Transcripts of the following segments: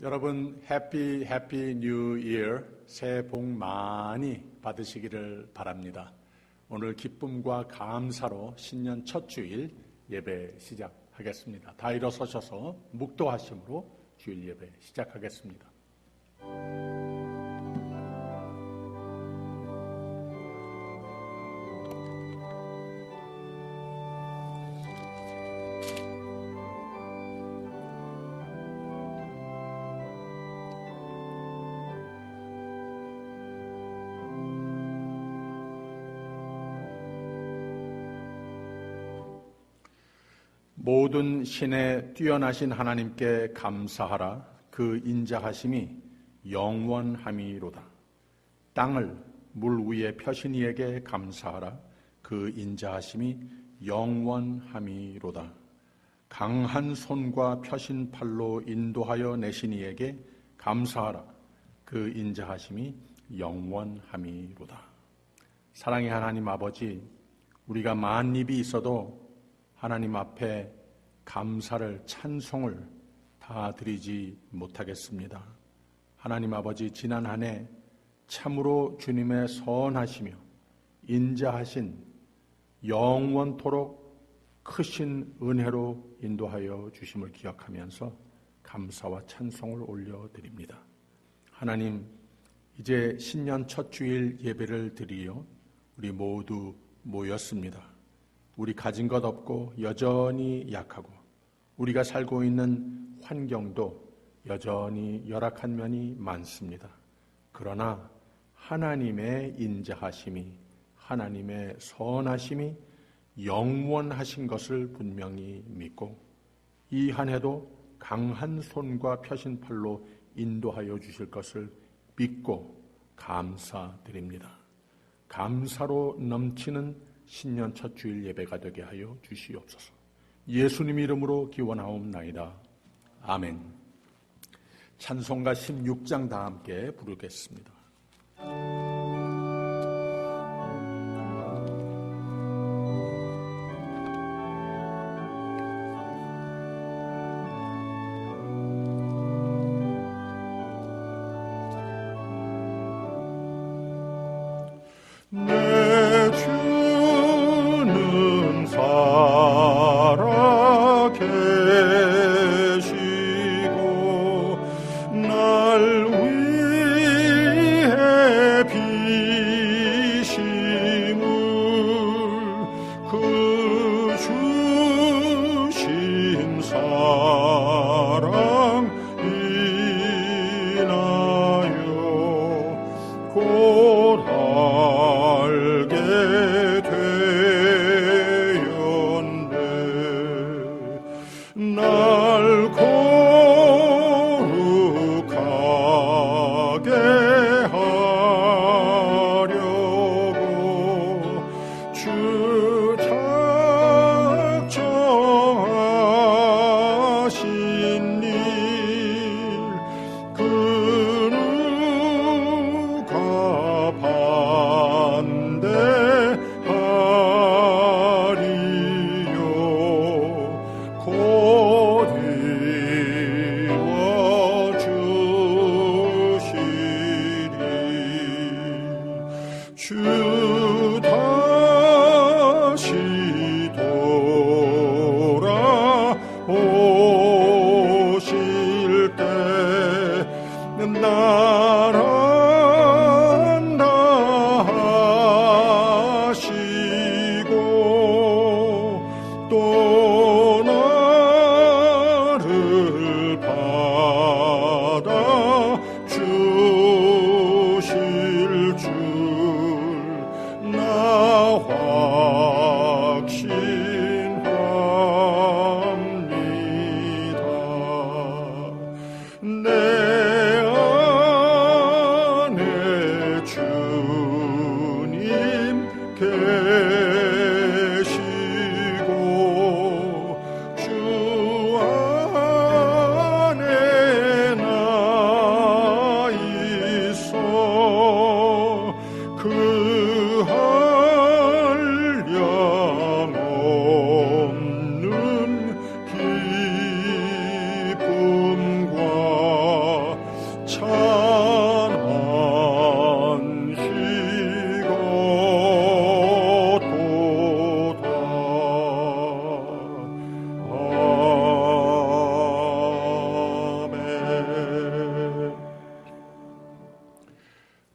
여러분 해피 뉴 이어, 새해 복 많이 받으시기를 바랍니다. 오늘 기쁨과 감사로 신년 첫 주일 예배 시작하겠습니다. 다 일어서셔서 묵도하심으로 주일 예배 시작하겠습니다. 모든 신에 뛰어나신 하나님께 감사하라. 그 인자하심이 영원함이로다. 땅을 물 위에 펴신 이에게 감사하라. 그 인자하심이 영원함이로다. 강한 손과 펴신 팔로 인도하여 내신 이에게 감사하라. 그 인자하심이 영원함이로다. 사랑의 하나님 아버지, 우리가 만입이 있어도 하나님 앞에 감사를, 찬송을 다 드리지 못하겠습니다. 하나님 아버지, 지난 한 해 참으로 주님의 선하시며 인자하신 영원토록 크신 은혜로 인도하여 주심을 기억하면서 감사와 찬송을 올려드립니다. 하나님, 이제 신년 첫 주일 예배를 드리어 우리 모두 모였습니다. 우리 가진 것 없고 여전히 약하고 우리가 살고 있는 환경도 여전히 열악한 면이 많습니다. 그러나 하나님의 인자하심이, 하나님의 선하심이 영원하신 것을 분명히 믿고 이 한 해도 강한 손과 펴신 팔로 인도하여 주실 것을 믿고 감사드립니다. 감사로 넘치는 신년 첫 주일 예배가 되게 하여 주시옵소서. 예수님 이름으로 기원하옵나이다. 아멘. 찬송가 16장 다 함께 부르겠습니다. 내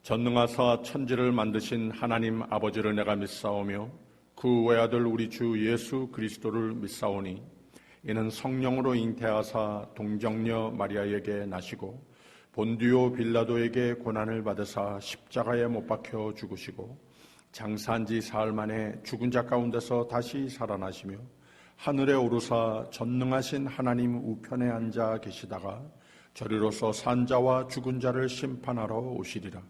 전능하사 천지를 만드신 하나님 아버지를 내가 믿사오며 그 외아들 우리 주 예수 그리스도를 믿사오니 이는 성령으로 잉태하사 동정녀 마리아에게 나시고 본디오 빌라도에게 고난을 받으사 십자가에 못 박혀 죽으시고 장사한 지 사흘 만에 죽은 자 가운데서 다시 살아나시며 하늘에 오르사 전능하신 하나님 우편에 앉아 계시다가 저리로서 산자와 죽은 자를 심판하러 오시리라.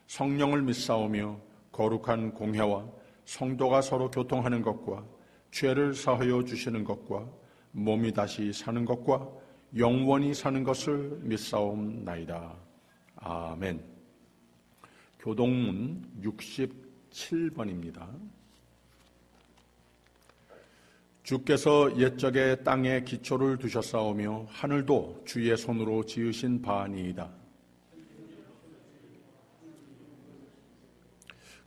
성령을 믿사오며 거룩한 공회와 성도가 서로 교통하는 것과 죄를 사하여 주시는 것과 몸이 다시 사는 것과 영원히 사는 것을 믿사옵나이다. 아멘. 교동문 67번입니다. 주께서 옛적에 땅에 기초를 두셨사오며 하늘도 주의 손으로 지으신 바니이다.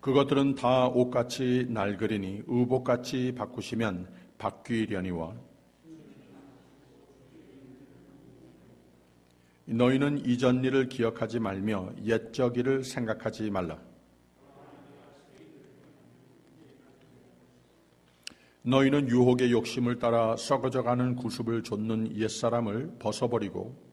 그것들은 다 옷같이 낡으리니 의복같이 바꾸시면 바뀌려니와 너희는 이전 일을 기억하지 말며 옛적 일을 생각하지 말라. 너희는 유혹의 욕심을 따라 썩어져가는 구습을 좇는 옛사람을 벗어버리고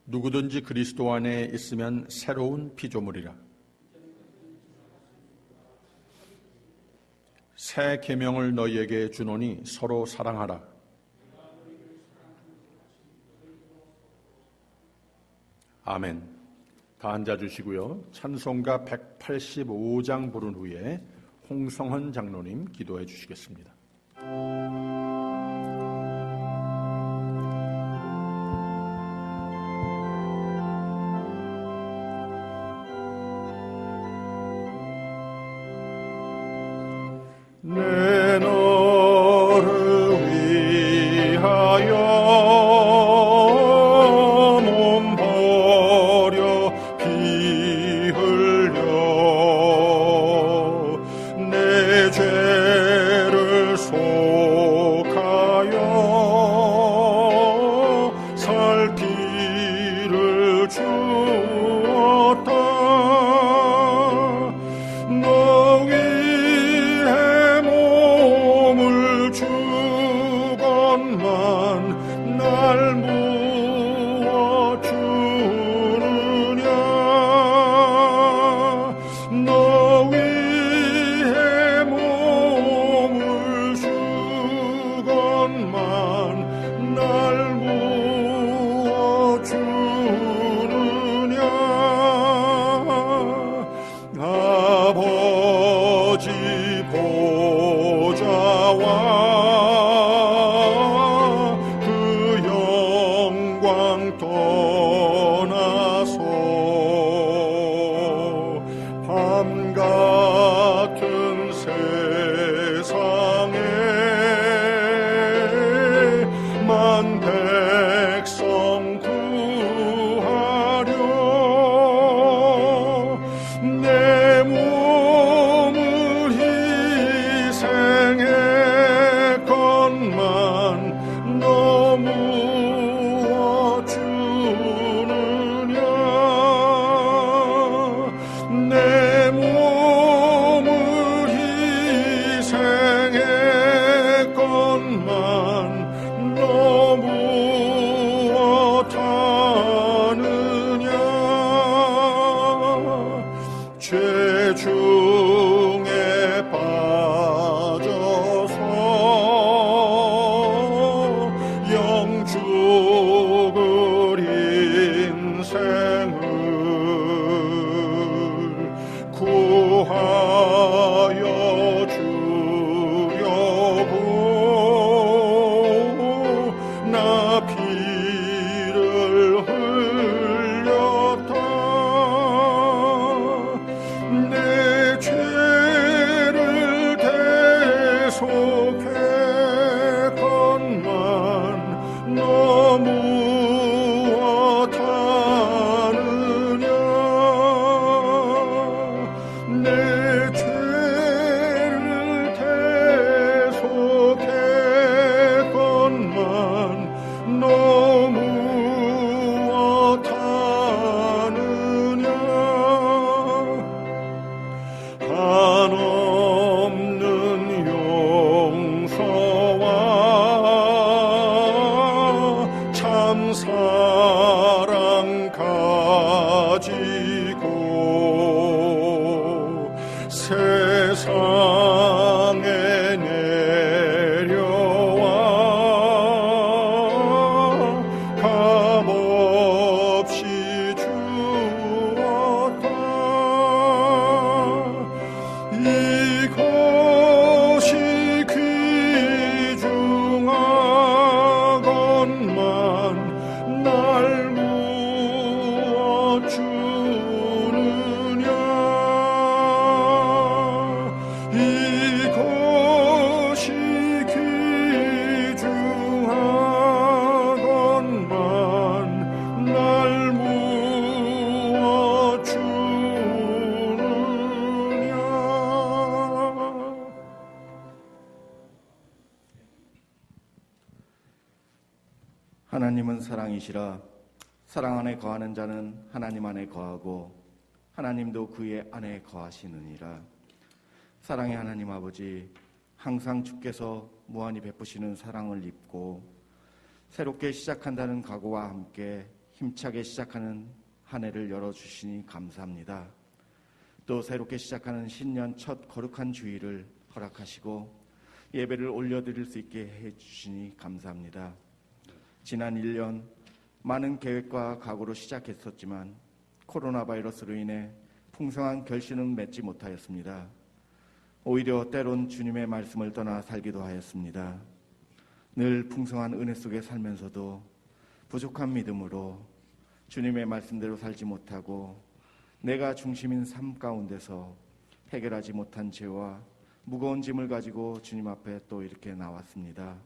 누구든지 그리스도 안에 있으면 새로운 피조물이라. 새 계명을 너희에게 주노니 서로 사랑하라. 아멘. 다 앉아주시고요. 찬송가 185장 부른 후에 홍성헌 장로님 기도해 주시겠습니다. 내 너를 위하여 몸 버려 피 흘려 내 죄를 속하여 살 피를 주었다. 너 위해 몸을 주건만 날 무엇 주느냐. 너 위해 몸을 주건만 날 무엇 주느냐. 아버지 보좌와 그 영광 떠나서 밤 같은 세상에 만 백성 구하려 내 몸을 땅에 내려와 값없이 주었다. 이것이 귀중하건만 날 무엇 주느냐. 이것이 귀중하건만 날 무엇 주느냐. 하나님은 사랑이시라. 사랑 안에 거하는 자는 하나님 안에 거하고 하나님도 그의 안에 거하시느니라. 사랑의 하나님 아버지, 항상 주께서 무한히 베푸시는 사랑을 입고 새롭게 시작한다는 각오와 함께 힘차게 시작하는 한 해를 열어주시니 감사합니다. 또 새롭게 시작하는 신년 첫 거룩한 주일을 허락하시고 예배를 올려드릴 수 있게 해주시니 감사합니다. 지난 1년 많은 계획과 각오로 시작했었지만 코로나 바이러스로 인해 풍성한 결실은 맺지 못하였습니다. 오히려 때론 주님의 말씀을 떠나 살기도 하였습니다. 늘 풍성한 은혜 속에 살면서도 부족한 믿음으로 주님의 말씀대로 살지 못하고 내가 중심인 삶 가운데서 해결하지 못한 죄와 무거운 짐을 가지고 주님 앞에 또 이렇게 나왔습니다.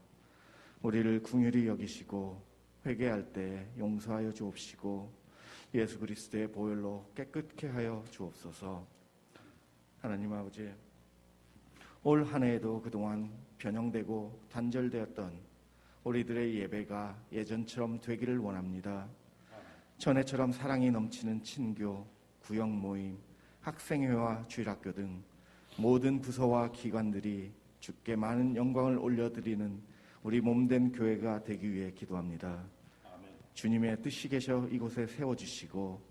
우리를 긍휼히 여기시고 회개할 때 용서하여 주옵시고 예수 그리스도의 보혈로 깨끗게 하여 주옵소서. 하나님 아버지, 올 한 해에도 그동안 변형되고 단절되었던 우리들의 예배가 예전처럼 되기를 원합니다. 전에처럼 사랑이 넘치는 친교, 구역 모임, 학생회와 주일학교 등 모든 부서와 기관들이 주께 많은 영광을 올려드리는 우리 몸된 교회가 되기 위해 기도합니다. 주님의 뜻이 계셔 이곳에 세워주시고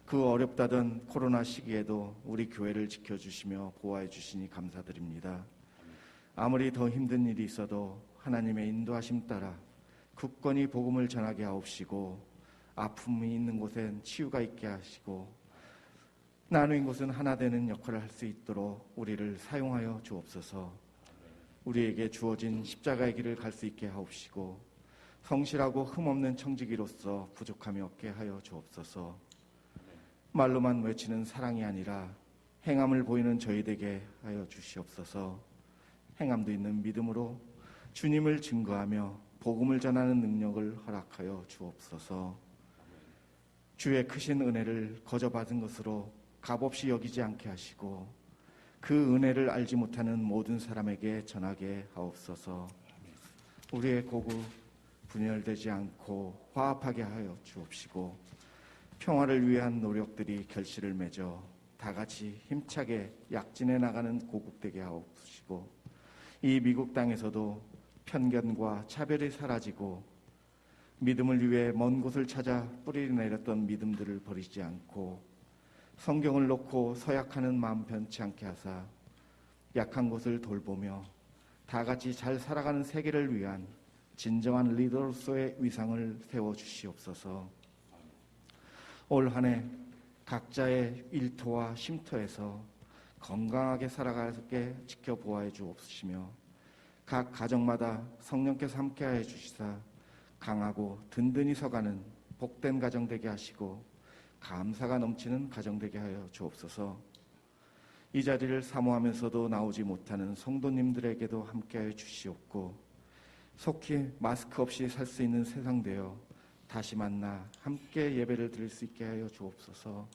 그 어렵다던 코로나 시기에도 우리 교회를 지켜주시며 보호해 주시니 감사드립니다. 아무리 더 힘든 일이 있어도 하나님의 인도하심 따라 굳건히 복음을 전하게 하옵시고 아픔이 있는 곳엔 치유가 있게 하시고 나누인 곳은 하나 되는 역할을 할 수 있도록 우리를 사용하여 주옵소서. 우리에게 주어진 십자가의 길을 갈 수 있게 하옵시고 성실하고 흠없는 청지기로서 부족함이 없게 하여 주옵소서. 말로만 외치는 사랑이 아니라 행함을 보이는 저희에게 하여 주시옵소서. 행함도 있는 믿음으로 주님을 증거하며 복음을 전하는 능력을 허락하여 주옵소서. 주의 크신 은혜를 거저 받은 것으로 값없이 여기지 않게 하시고 그 은혜를 알지 못하는 모든 사람에게 전하게 하옵소서. 우리의 고구 분열되지 않고 화합하게 하여 주옵시고 평화를 위한 노력들이 결실을 맺어 다 같이 힘차게 약진해 나가는 고국되게 하옵시고 이 미국 땅에서도 편견과 차별이 사라지고 믿음을 위해 먼 곳을 찾아 뿌리 내렸던 믿음들을 버리지 않고 성경을 놓고 서약하는 마음 변치 않게 하사 약한 곳을 돌보며 다 같이 잘 살아가는 세계를 위한 진정한 리더로서의 위상을 세워주시옵소서. 올 한 해 각자의 일터와 쉼터에서 건강하게 살아가게 지켜보아해 주옵시며 각 가정마다 성령께서 함께하여 주시사 강하고 든든히 서가는 복된 가정 되게 하시고 감사가 넘치는 가정 되게 하여 주옵소서. 이 자리를 사모하면서도 나오지 못하는 성도님들에게도 함께하여 주시옵고 속히 마스크 없이 살 수 있는 세상 되어 다시 만나 함께 예배를 드릴 수 있게 하여 주옵소서.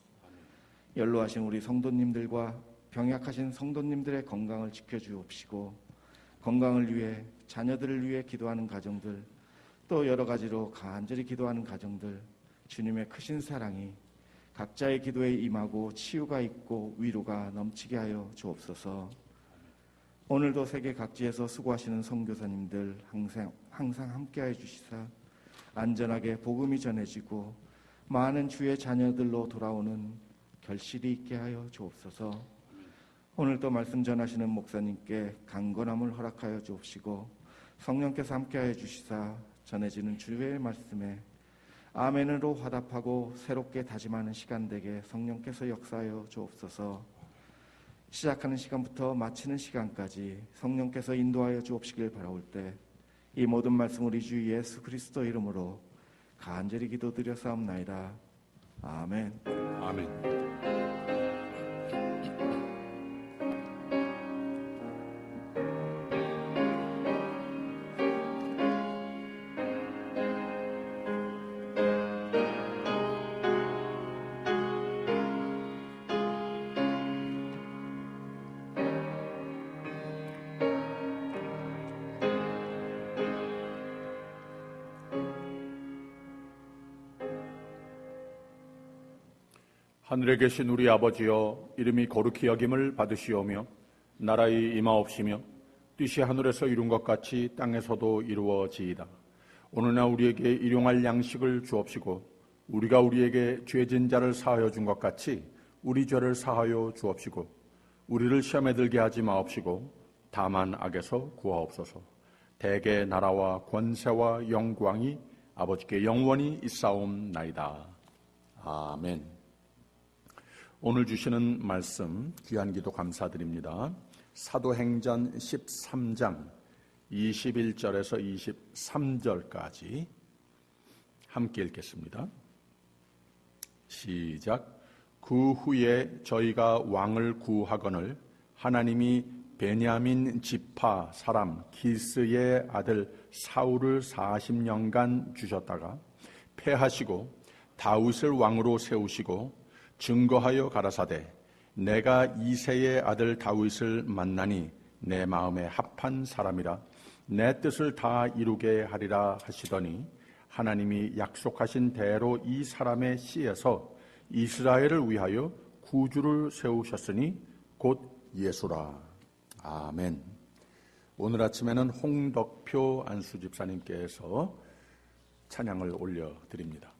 연로하신 우리 성도님들과 병약하신 성도님들의 건강을 지켜주옵시고 건강을 위해 자녀들을 위해 기도하는 가정들 또 여러 가지로 간절히 기도하는 가정들 주님의 크신 사랑이 각자의 기도에 임하고 치유가 있고 위로가 넘치게 하여 주옵소서. 오늘도 세계 각지에서 수고하시는 선교사님들 항상 함께하여 주시사 안전하게 복음이 전해지고 많은 주의 자녀들로 돌아오는 결실이 있게 하여 주옵소서. 오늘도 말씀 전하시는 목사님께 강건함을 허락하여 주옵시고 성령께서 함께하여 주시사 전해지는 주의 말씀에 아멘으로 화답하고 새롭게 다짐하는 시간 되게 성령께서 역사하여 주옵소서. 시작하는 시간부터 마치는 시간까지 성령께서 인도하여 주옵시길 바라올 때 이 모든 말씀 우리 주 예수 그리스도 이름으로 간절히 기도드렸사옵나이다. 아멘. 아멘. 하늘에 계신 우리 아버지여, 이름이 거룩히 여김을 받으시오며 나라의 임하옵시며 뜻이 하늘에서 이룬 것 같이 땅에서도 이루어지이다. 오늘날 우리에게 일용할 양식을 주옵시고 우리가 우리에게 죄진 자를 사하여 준 것 같이 우리 죄를 사하여 주옵시고 우리를 시험에 들게 하지 마옵시고 다만 악에서 구하옵소서. 대개 나라와 권세와 영광이 아버지께 영원히 있사옵나이다. 아멘. 오늘 주시는 말씀 귀한 기도 감사드립니다. 사도행전 13장 21절에서 23절까지 함께 읽겠습니다. 시작. 그 후에 저희가 왕을 구하거늘 하나님이 베냐민 지파 사람 기스의 아들 사울을 40년간 주셨다가 패하시고 다윗을 왕으로 세우시고 증거하여 가라사대 내가 이새의 아들 다윗을 만나니 내 마음에 합한 사람이라 내 뜻을 다 이루게 하리라 하시더니 하나님이 약속하신 대로 이 사람의 씨에서 이스라엘을 위하여 구주를 세우셨으니 곧 예수라. 아멘. 오늘 아침에는 홍덕표 안수집사님께서 찬양을 올려드립니다.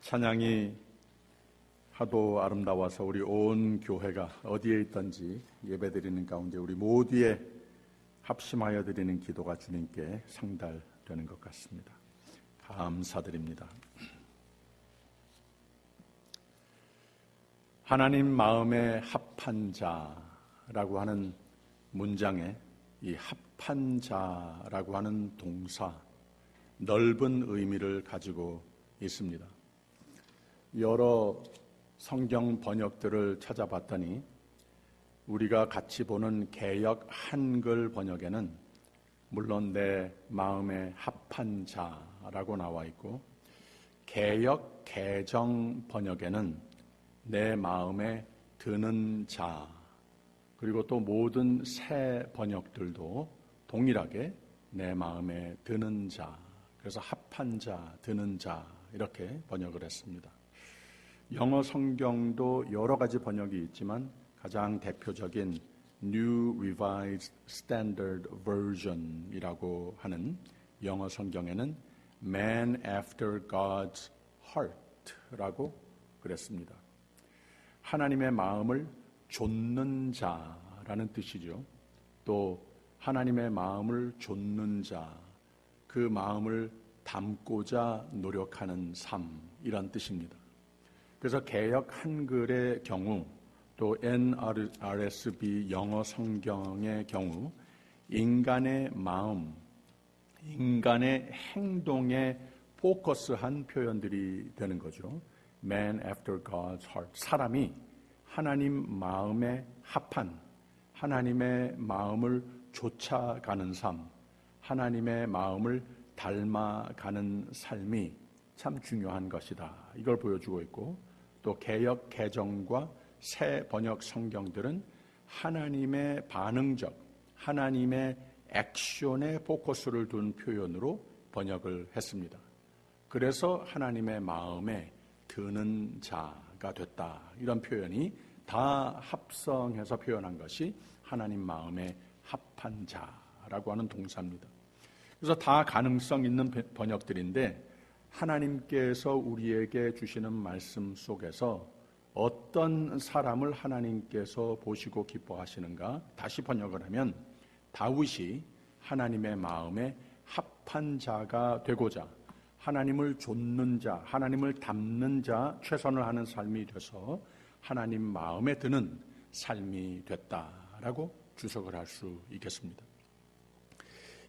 찬양이 하도 아름다워서 우리 온 교회가 어디에 있든지 예배드리는 가운데 우리 모두의 합심하여 드리는 기도가 주님께 상달되는 것 같습니다. 감사드립니다. 하나님 마음에 합한 자라고 하는 문장에 이 합한 자라고 하는 동사, 넓은 의미를 가지고 있습니다. 여러 성경 번역들을 찾아봤더니 우리가 같이 보는 개역 한글 번역에는 물론 내 마음에 합한 자라고 나와 있고, 개역 개정 번역에는 내 마음에 드는 자, 그리고 또 모든 새 번역들도 동일하게 내 마음에 드는 자, 그래서 합한 자, 드는 자 이렇게 번역을 했습니다. 영어 성경도 여러 가지 번역이 있지만 가장 대표적인 New Revised Standard Version이라고 하는 영어 성경에는 Man After God's Heart라고 그랬습니다. 하나님의 마음을 좇는 자라는 뜻이죠. 또 하나님의 마음을 좇는 자, 그 마음을 담고자 노력하는 삶, 이런 뜻입니다. 그래서 개역 한글의 경우 또 NRSV 영어 성경의 경우 인간의 마음, 인간의 행동에 포커스한 표현들이 되는 거죠. Man after God's heart. 사람이 하나님 마음에 합한, 하나님의 마음을 쫓아가는 삶, 하나님의 마음을 닮아가는 삶이 참 중요한 것이다. 이걸 보여주고 있고, 또 개역 개정과 새 번역 성경들은 하나님의 반응적, 하나님의 액션에 포커스를 둔 표현으로 번역을 했습니다. 그래서 하나님의 마음에 드는 자가 됐다. 이런 표현이 다 합성해서 표현한 것이 하나님 마음에 합한 자라고 하는 동사입니다. 그래서 다 가능성 있는 번역들인데 하나님께서 우리에게 주시는 말씀 속에서 어떤 사람을 하나님께서 보시고 기뻐하시는가? 다시 번역을 하면 다윗이 하나님의 마음에 합한 자가 되고자 하나님을 좇는 자, 하나님을 닮는 자, 최선을 하는 삶이 돼서 하나님 마음에 드는 삶이 됐다라고 주석을 할 수 있겠습니다.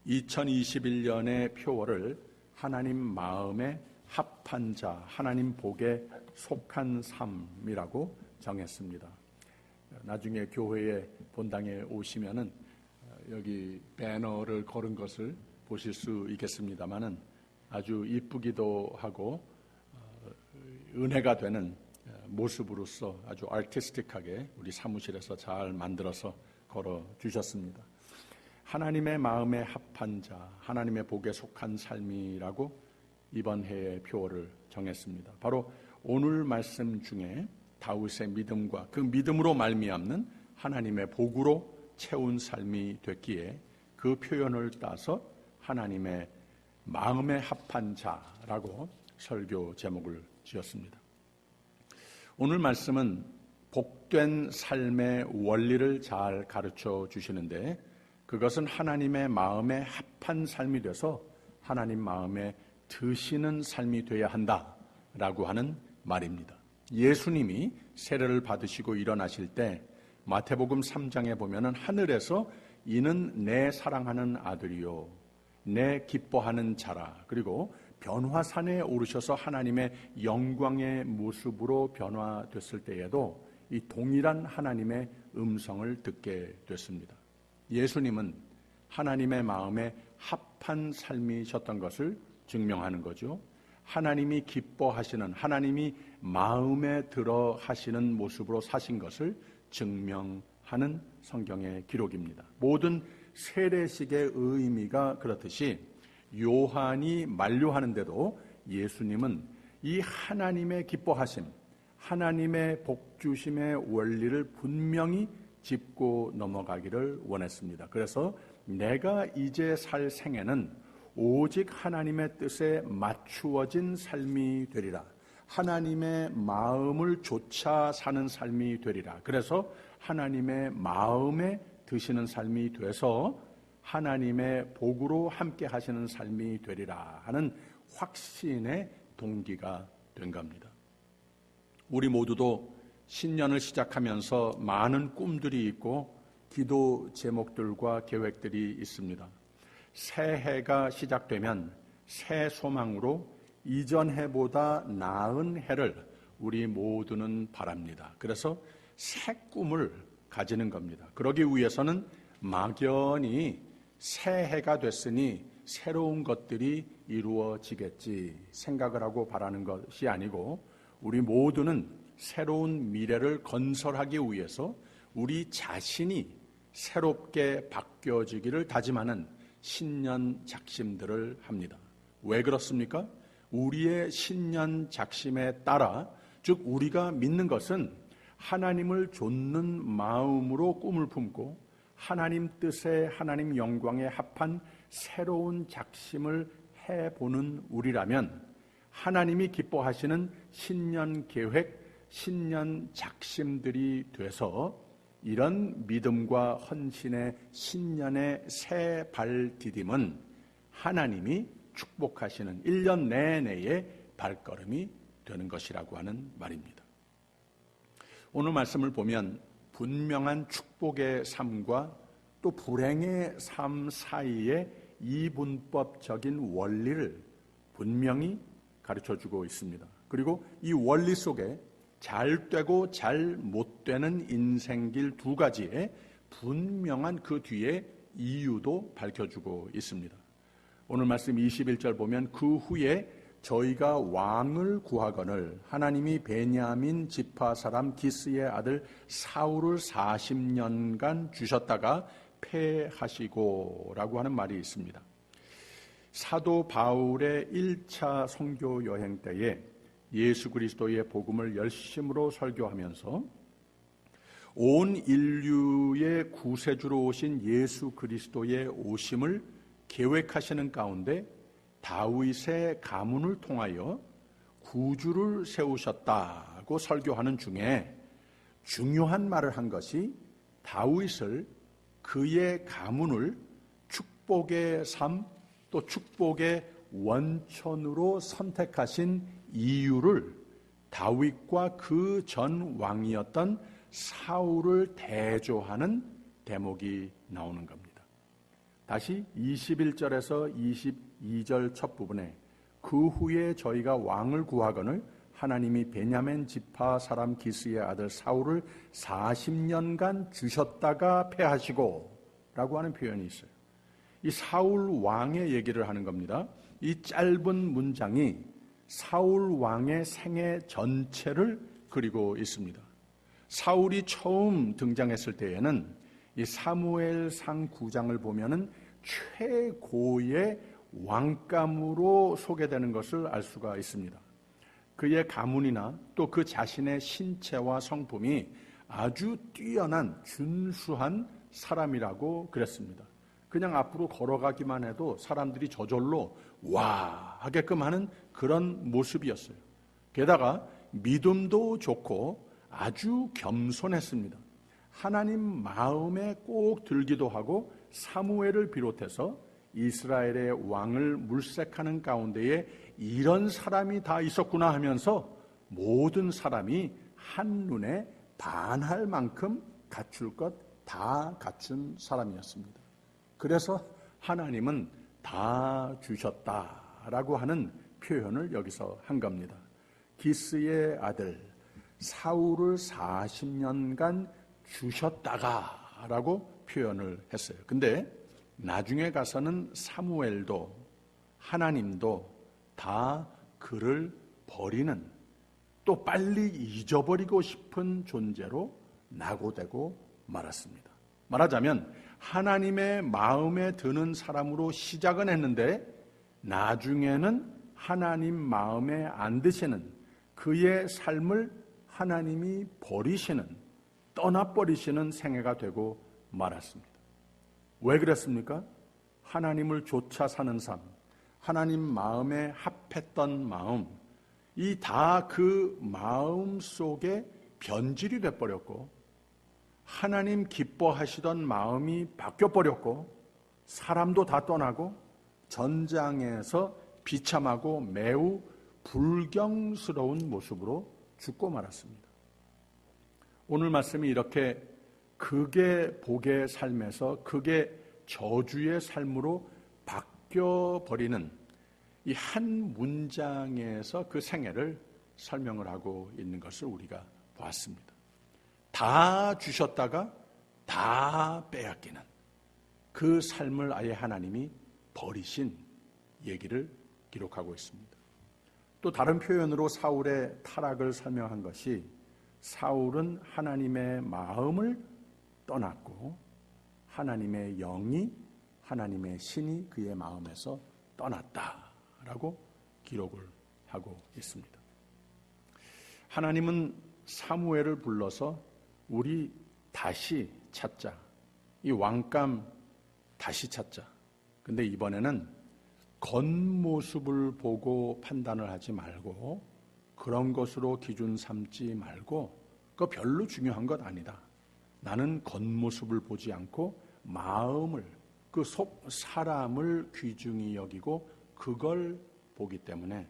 2021년의 표어를 하나님 마음에 합한 자, 하나님 복에 속한 삶이라고 정했습니다. 나중에 교회에 본당에 오시면은 여기 배너를 걸은 것을 보실 수 있겠습니다만은 아주 이쁘기도 하고 은혜가 되는 모습으로서 아주 아티스틱하게 우리 사무실에서 잘 만들어서 걸어 주셨습니다. 하나님의 마음에 합한 자, 하나님의 복에 속한 삶이라고 이번 해의 표어를 정했습니다. 바로 오늘 말씀 중에 다윗의 믿음과 그 믿음으로 말미암는 하나님의 복으로 채운 삶이 됐기에 그 표현을 따서 하나님의 마음에 합한 자라고 설교 제목을 지었습니다. 오늘 말씀은 복된 삶의 원리를 잘 가르쳐 주시는데 그것은 하나님의 마음에 합한 삶이 돼서 하나님 마음에 드시는 삶이 돼야 한다라고 하는 말입니다. 예수님이 세례를 받으시고 일어나실 때 마태복음 3장에 보면은 하늘에서 이는 내 사랑하는 아들이요 내 기뻐하는 자라, 그리고 변화산에 오르셔서 하나님의 영광의 모습으로 변화됐을 때에도 이 동일한 하나님의 음성을 듣게 됐습니다. 예수님은 하나님의 마음에 합한 삶이셨던 것을 증명하는 거죠. 하나님이 기뻐하시는, 하나님이 마음에 들어 하시는 모습으로 사신 것을 증명하는 성경의 기록입니다. 모든 세례식의 의미가 그렇듯이 요한이 만류하는데도 예수님은 이 하나님의 기뻐하심, 하나님의 복주심의 원리를 분명히 짚고 넘어가기를 원했습니다. 그래서 내가 이제 살 생애는 오직 하나님의 뜻에 맞추어진 삶이 되리라. 하나님의 마음을 좇아 사는 삶이 되리라. 그래서 하나님의 마음에 드시는 삶이 돼서 하나님의 복으로 함께 하시는 삶이 되리라 하는 확신의 동기가 된 겁니다. 우리 모두도 신년을 시작하면서 많은 꿈들이 있고 기도 제목들과 계획들이 있습니다. 새해가 시작되면 새 소망으로 이전 해보다 나은 해를 우리 모두는 바랍니다. 그래서 새 꿈을 가지는 겁니다. 그러기 위해서는 막연히 새해가 됐으니 새로운 것들이 이루어지겠지 생각을 하고 바라는 것이 아니고 우리 모두는 새로운 미래를 건설하기 위해서 우리 자신이 새롭게 바뀌어지기를 다짐하는 신년 작심들을 합니다. 왜 그렇습니까? 우리의 신년 작심에 따라, 즉 우리가 믿는 것은 하나님을 좇는 마음으로 꿈을 품고 하나님 뜻에 하나님 영광에 합한 새로운 작심을 해보는 우리라면 하나님이 기뻐하시는 신년 계획, 신년 작심들이 돼서 이런 믿음과 헌신의 신년의 새 발디딤은 하나님이 축복하시는 1년 내내의 발걸음이 되는 것이라고 하는 말입니다. 오늘 말씀을 보면 분명한 축복의 삶과 또 불행의 삶 사이에 이분법적인 원리를 분명히 가르쳐주고 있습니다. 그리고 이 원리 속에 잘 되고 잘 못 되는 인생길 두 가지의 분명한 그 뒤에 이유도 밝혀주고 있습니다. 오늘 말씀 21절 보면 그 후에 저희가 왕을 구하거늘 하나님이 베냐민 지파 사람 기스의 아들 사울을 40년간 주셨다가 패하시고 라고 하는 말이 있습니다. 사도 바울의 1차 선교 여행 때에 예수 그리스도의 복음을 열심으로 설교하면서 온 인류의 구세주로 오신 예수 그리스도의 오심을 계획하시는 가운데 다윗의 가문을 통하여 구주를 세우셨다고 설교하는 중에 중요한 말을 한 것이 다윗을 그의 가문을 축복의 삶 또 축복의 원천으로 선택하신 이유를 다윗과 그 전 왕이었던 사울을 대조하는 대목이 나오는 겁니다. 다시 21절에서 22절 첫 부분에 그 후에 저희가 왕을 구하거늘 하나님이 베냐민 지파 사람 기스의 아들 사울을 40년간 주셨다가 패하시고 라고 하는 표현이 있어요. 이 사울 왕의 얘기를 하는 겁니다. 이 짧은 문장이 사울 왕의 생애 전체를 그리고 있습니다. 사울이 처음 등장했을 때에는 이 사무엘상 9장을 보면은 최고의 왕감으로 소개되는 것을 알 수가 있습니다. 그의 가문이나 또 그 자신의 신체와 성품이 아주 뛰어난 준수한 사람이라고 그랬습니다. 그냥 앞으로 걸어가기만 해도 사람들이 저절로 와 하게끔 하는 그런 모습이었어요. 게다가 믿음도 좋고 아주 겸손했습니다. 하나님 마음에 꼭 들기도 하고 사무엘을 비롯해서 이스라엘의 왕을 물색하는 가운데에 이런 사람이 다 있었구나 하면서 모든 사람이 한눈에 반할 만큼 갖출 것 다 갖춘 사람이었습니다. 그래서 하나님은 다 주셨다라고 하는 표현을 여기서 한 겁니다. 기스의 아들 사울을 40년간 주셨다가라고 표현을 했어요. 근데 나중에 가서는 사무엘도 하나님도 다 그를 버리는 또 빨리 잊어버리고 싶은 존재로 낙오되고 말았습니다. 말하자면 하나님의 마음에 드는 사람으로 시작은 했는데 나중에는 하나님 마음에 안 드시는 그의 삶을 하나님이 버리시는 떠나버리시는 생애가 되고 말았습니다. 왜 그랬습니까? 하나님을 좇아 사는 삶, 하나님 마음에 합했던 마음, 이 다 그 마음 속에 변질이 돼버렸고 하나님 기뻐하시던 마음이 바뀌어버렸고 사람도 다 떠나고 전장에서 비참하고 매우 불경스러운 모습으로 죽고 말았습니다. 오늘 말씀이 이렇게 극의 복의 삶에서 극의 저주의 삶으로 바뀌어버리는 이 한 문장에서 그 생애를 설명을 하고 있는 것을 우리가 보았습니다. 다 주셨다가 다 빼앗기는 그 삶을 아예 하나님이 버리신 얘기를 기록하고 있습니다. 또 다른 표현으로 사울의 타락을 설명한 것이 사울은 하나님의 마음을 떠났고 하나님의 영이 하나님의 신이 그의 마음에서 떠났다라고 기록을 하고 있습니다. 하나님은 사무엘을 불러서 우리 다시 찾자. 이 왕감 다시 찾자. 근데 이번에는 겉모습을 보고 판단을 하지 말고 그런 것으로 기준 삼지 말고 그거 별로 중요한 것 아니다. 나는 겉모습을 보지 않고 마음을 그 속 사람을 귀중히 여기고 그걸 보기 때문에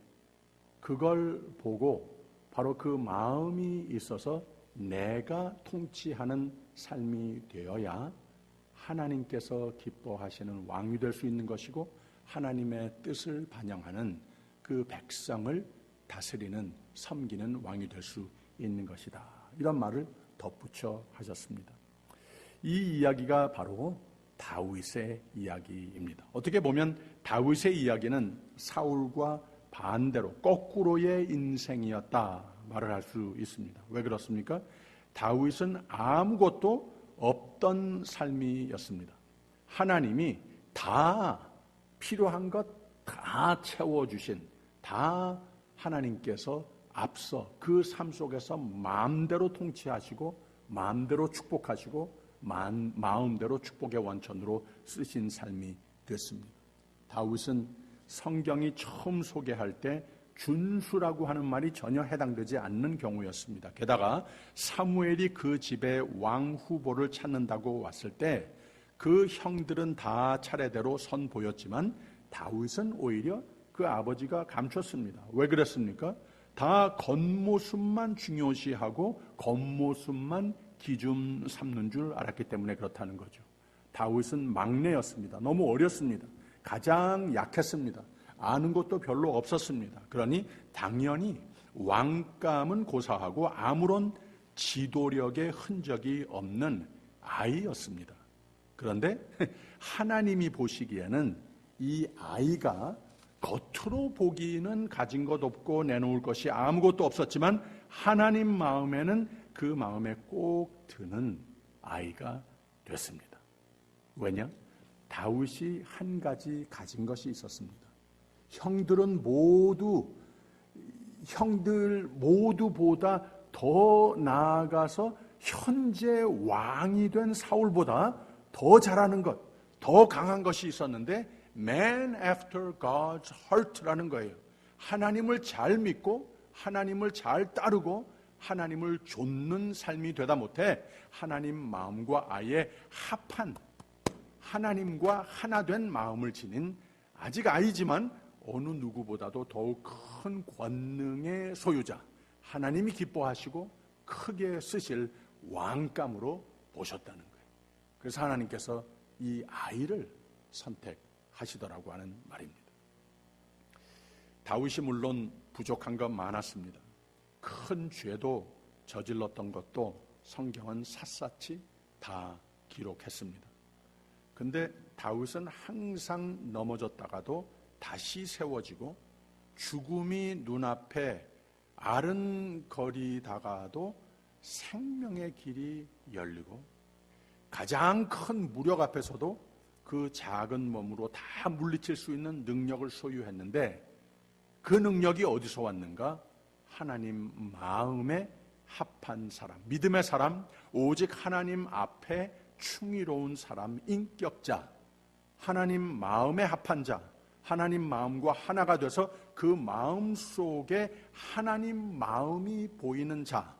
그걸 보고 바로 그 마음이 있어서 내가 통치하는 삶이 되어야 하나님께서 기뻐하시는 왕이 될 수 있는 것이고 하나님의 뜻을 반영하는 그 백성을 다스리는 섬기는 왕이 될 수 있는 것이다. 이런 말을 덧붙여 하셨습니다. 이 이야기가 바로 다윗의 이야기입니다. 어떻게 보면 다윗의 이야기는 사울과 반대로 거꾸로의 인생이었다 말을 할 수 있습니다. 왜 그렇습니까? 다윗은 아무것도 없던 삶이었습니다. 하나님이 다 필요한 것 다 채워주신 다 하나님께서 앞서 그 삶 속에서 마음대로 통치하시고 마음대로 축복하시고 마음대로 축복의 원천으로 쓰신 삶이 됐습니다. 다윗은 성경이 처음 소개할 때 준수라고 하는 말이 전혀 해당되지 않는 경우였습니다. 게다가 사무엘이 그 집에 왕 후보를 찾는다고 왔을 때 그 형들은 다 차례대로 선 보였지만 다윗은 오히려 그 아버지가 감췄습니다. 왜 그랬습니까? 다 겉모습만 중요시하고 겉모습만 기준 삼는 줄 알았기 때문에 그렇다는 거죠. 다윗은 막내였습니다. 너무 어렸습니다. 가장 약했습니다. 아는 것도 별로 없었습니다. 그러니 당연히 왕감은 고사하고 아무런 지도력의 흔적이 없는 아이였습니다. 그런데 하나님이 보시기에는 이 아이가 겉으로 보기는 가진 것 없고 내놓을 것이 아무것도 없었지만 하나님 마음에는 그 마음에 꼭 드는 아이가 됐습니다. 왜냐? 다윗이 한 가지 가진 것이 있었습니다. 형들 모두보다 더 나아가서 현재 왕이 된 사울보다 더 잘하는 것, 더 강한 것이 있었는데 Man after God's heart라는 거예요. 하나님을 잘 믿고 하나님을 잘 따르고 하나님을 좇는 삶이 되다 못해 하나님 마음과 아예 합한 하나님과 하나 된 마음을 지닌 아직 아이지만 어느 누구보다도 더욱 큰 권능의 소유자, 하나님이 기뻐하시고 크게 쓰실 왕감으로 보셨다는 거예요. 그래서 하나님께서 이 아이를 선택하시더라고 하는 말입니다. 다윗이 물론 부족한 건 많았습니다. 큰 죄도 저질렀던 것도 성경은 샅샅이 다 기록했습니다. 근데 다윗은 항상 넘어졌다가도 다시 세워지고 죽음이 눈앞에 아른거리다가도 생명의 길이 열리고 가장 큰 무력 앞에서도 그 작은 몸으로 다 물리칠 수 있는 능력을 소유했는데 그 능력이 어디서 왔는가? 하나님 마음에 합한 사람, 믿음의 사람, 오직 하나님 앞에 충의로운 사람, 인격자, 하나님 마음에 합한 자, 하나님 마음과 하나가 돼서 그 마음 속에 하나님 마음이 보이는 자,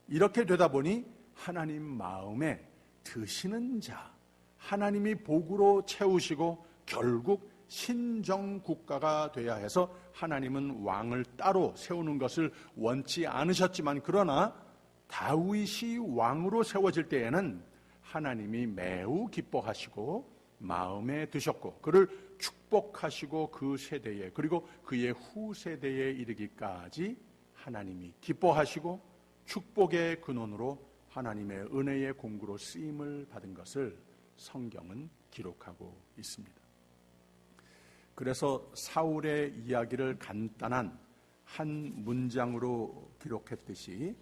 이렇게 되다 보니 하나님 마음에 드시는 자, 하나님이 복으로 채우시고 결국 신정국가가 돼야 해서 하나님은 왕을 따로 세우는 것을 원치 않으셨지만, 그러나 다윗이 왕으로 세워질 때에는 하나님이 매우 기뻐하시고 마음에 드셨고 그를 축복하시고 그 세대에, 그리고 그의 후세대에 이르기까지 하나님이 기뻐하시고 축복의 근원으로 하나님의 은혜의 공구로 쓰임을 받은 것을 성경은 기록하고 있습니다. 그래서 사울의 이야기를 간단한 한 문장으로 기록했듯이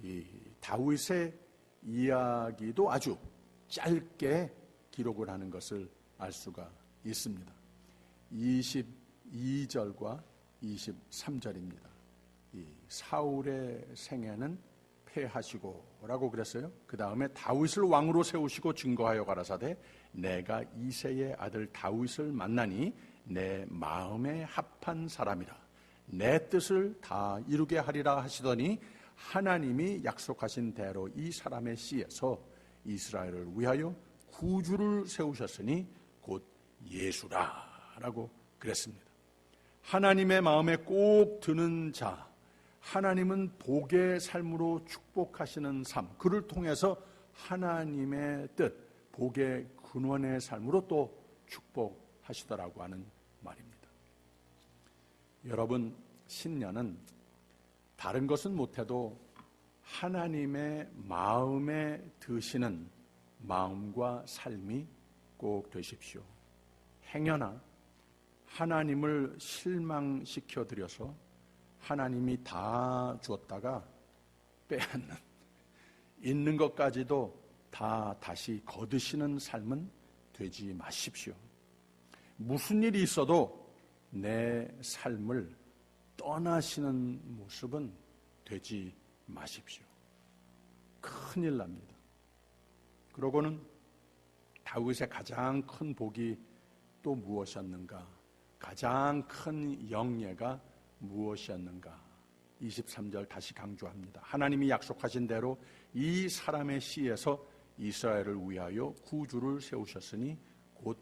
이 다윗의 이야기도 아주 짧게 기록을 하는 것을 알 수가 있습니다. 22절과 23절입니다. 이 사울의 생애는 패하시고 라고 그랬어요. 그 다음에 다윗을 왕으로 세우시고 증거하여 가라사대 내가 이새의 아들 다윗을 만나니 내 마음에 합한 사람이라 내 뜻을 다 이루게 하리라 하시더니 하나님이 약속하신 대로 이 사람의 씨에서 이스라엘을 위하여 구주를 세우셨으니 곧 예수라 라고 그랬습니다. 하나님의 마음에 꼭 드는 자, 하나님은 복의 삶으로 축복하시는 삶, 그를 통해서 하나님의 뜻, 복의 근원의 삶으로 또 축복하시더라고 하는 말입니다. 여러분, 신년은 다른 것은 못해도 하나님의 마음에 드시는 마음과 삶이 꼭 되십시오. 행여나 하나님을 실망시켜 드려서 하나님이 다 주었다가 빼앗는, 있는 것까지도 다 다시 거두시는 삶은 되지 마십시오. 무슨 일이 있어도 내 삶을 떠나시는 모습은 되지 마십시오. 큰일 납니다. 그러고는 다윗의 가장 큰 복이 또 무엇이었는가? 가장 큰 영예가 무엇이었는가? 23절 다시 강조합니다. 하나님이 약속하신 대로 이 사람의 씨에서 이스라엘을 위하여 구주를 세우셨으니 곧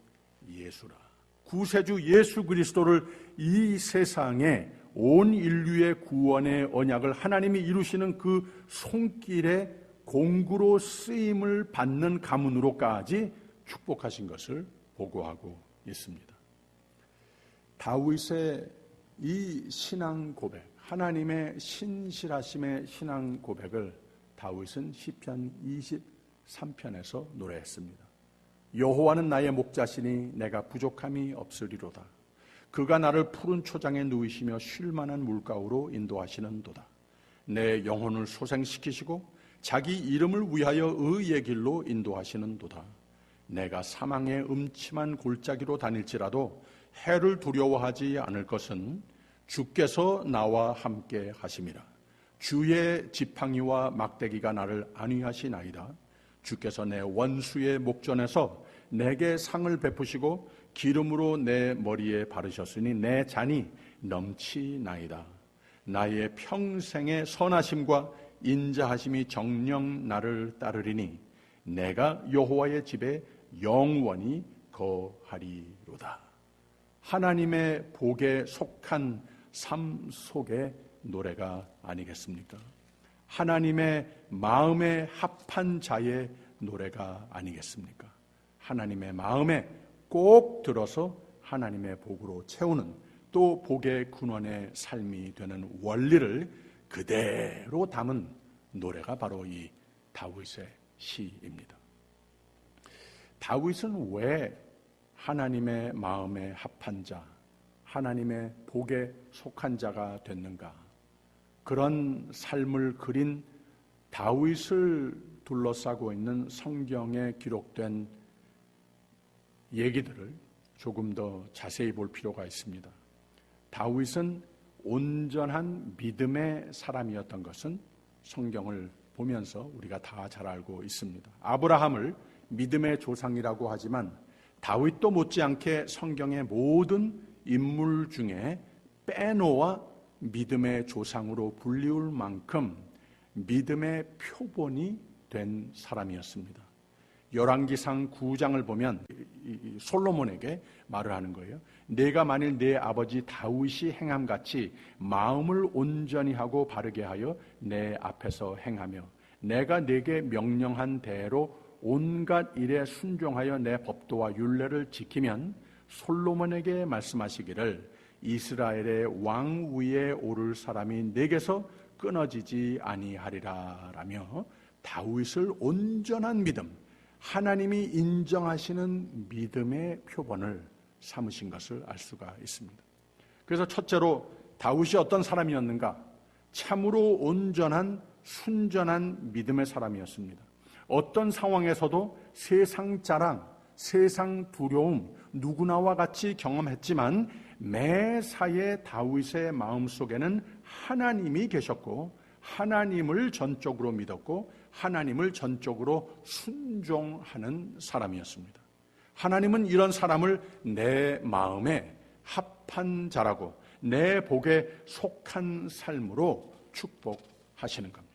예수라. 구세주 예수 그리스도를 이 세상에 온 인류의 구원의 언약을 하나님이 이루시는 그 손길에 공구로 쓰임을 받는 가문으로까지 축복하신 것을 보고하고 있습니다. 다윗의 이 신앙 고백, 하나님의 신실하심의 신앙 고백을 다윗은 시편 23편에서 노래했습니다. 여호와는 나의 목자시니 내가 부족함이 없으리로다. 그가 나를 푸른 초장에 누이시며 쉴 만한 물가로 인도하시는도다. 내 영혼을 소생시키시고 자기 이름을 위하여 의의 길로 인도하시는도다. 내가 사망의 음침한 골짜기로 다닐지라도 해를 두려워하지 않을 것은 주께서 나와 함께 하심이라. 주의 지팡이와 막대기가 나를 안위하시나이다. 주께서 내 원수의 목전에서 내게 상을 베푸시고 기름으로 내 머리에 바르셨으니 내 잔이 넘치나이다. 나의 평생의 선하심과 인자하심이 정녕 나를 따르리니 내가 여호와의 집에 영원히 거하리로다. 하나님의 복에 속한 삶 속의 노래가 아니겠습니까? 하나님의 마음에 합한 자의 노래가 아니겠습니까? 하나님의 마음에 꼭 들어서 하나님의 복으로 채우는, 또 복의 근원의 삶이 되는 원리를 그대로 담은 노래가 바로 이 다윗의 시입니다. 다윗은 왜 하나님의 마음에 합한 자, 하나님의 복에 속한 자가 됐는가? 그런 삶을 그린 다윗을 둘러싸고 있는 성경에 기록된 얘기들을 조금 더 자세히 볼 필요가 있습니다. 다윗은 온전한 믿음의 사람이었던 것은 성경을 보면서 우리가 다 잘 알고 있습니다. 아브라함을 믿음의 조상이라고 하지만 다윗도 못지않게 성경의 모든 인물 중에 빼놓아 믿음의 조상으로 불리울 만큼 믿음의 표본이 된 사람이었습니다. 열왕기상 9장을 보면 솔로몬에게 말을 하는 거예요. 내가 만일 내 아버지 다윗이 행함같이 마음을 온전히 하고 바르게 하여 내 앞에서 행하며 내가 내게 명령한 대로 온갖 일에 순종하여 내 법도와 율례를 지키면 솔로몬에게 말씀하시기를 이스라엘의 왕 위에 오를 사람이 내게서 끊어지지 아니하리라 라며 다윗을 온전한 믿음, 하나님이 인정하시는 믿음의 표본을 삼으신 것을 알 수가 있습니다. 그래서 첫째로 다윗이 어떤 사람이었는가? 참으로 온전한 순전한 믿음의 사람이었습니다. 어떤 상황에서도 세상 자랑, 세상 두려움 누구나와 같이 경험했지만 매사에 다윗의 마음속에는 하나님이 계셨고 하나님을 전적으로 믿었고 하나님을 전적으로 순종하는 사람이었습니다. 하나님은 이런 사람을 내 마음에 합한 자라고 내 복에 속한 삶으로 축복하시는 겁니다.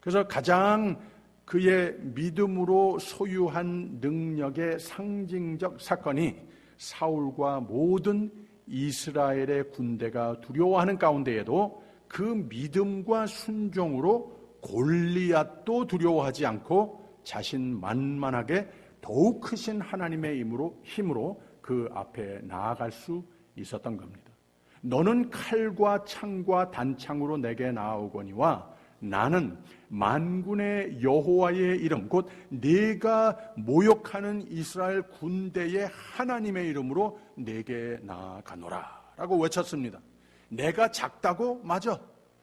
그래서 가장 그의 믿음으로 소유한 능력의 상징적 사건이 사울과 모든 이스라엘의 군대가 두려워하는 가운데에도 그 믿음과 순종으로 골리앗도 두려워하지 않고 자신만만하게 더욱 크신 하나님의 힘으로 그 앞에 나아갈 수 있었던 겁니다. 너는 칼과 창과 단창으로 내게 나아오거니와 나는 만군의 여호와의 이름 곧 네가 모욕하는 이스라엘 군대의 하나님의 이름으로 네게 나아가노라 라고 외쳤습니다. 내가 작다고? 맞아.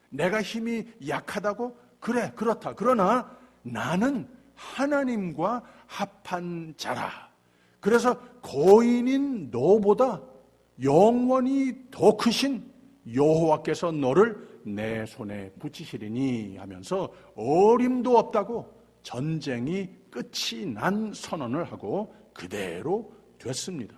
내가 힘이 약하다고? 그래, 그렇다. 그러나 나는 하나님과 합한 자라. 그래서 거인인 너보다 영원히 더 크신 여호와께서 너를 내 손에 붙이시리니 하면서 어림도 없다고 전쟁이 끝이 난 선언을 하고 그대로 됐습니다.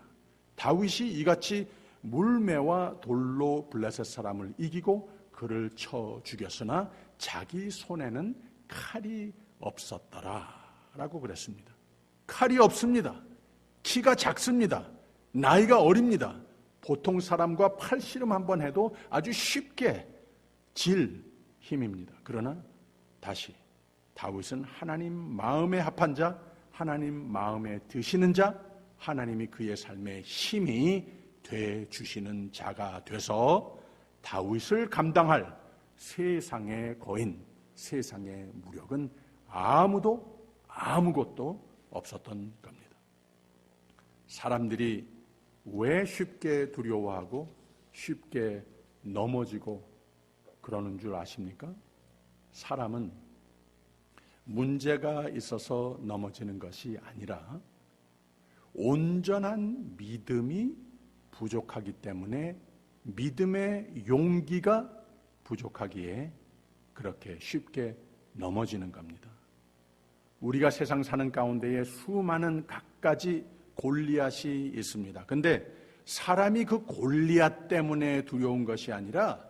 다윗이 이같이 물매와 돌로 블레셋 사람을 이기고 그를 쳐 죽였으나 자기 손에는 칼이 없었더라 라고 그랬습니다. 칼이 없습니다. 키가 작습니다. 나이가 어립니다. 보통 사람과 팔씨름 한번 해도 아주 쉽게 질 힘입니다. 그러나 다시 다윗은 하나님 마음에 합한 자, 하나님 마음에 드시는 자, 하나님이 그의 삶에 힘이 돼 주시는 자가 돼서 다윗을 감당할 세상의 거인, 세상의 무력은 아무것도 없었던 겁니다. 사람들이 왜 쉽게 두려워하고 쉽게 넘어지고 그러는 줄 아십니까? 사람은 문제가 있어서 넘어지는 것이 아니라 온전한 믿음이 부족하기 때문에 믿음의 용기가 부족하기에 그렇게 쉽게 넘어지는 겁니다. 우리가 세상 사는 가운데에 수많은 갖가지 골리앗이 있습니다. 근데 사람이 그 골리앗 때문에 두려운 것이 아니라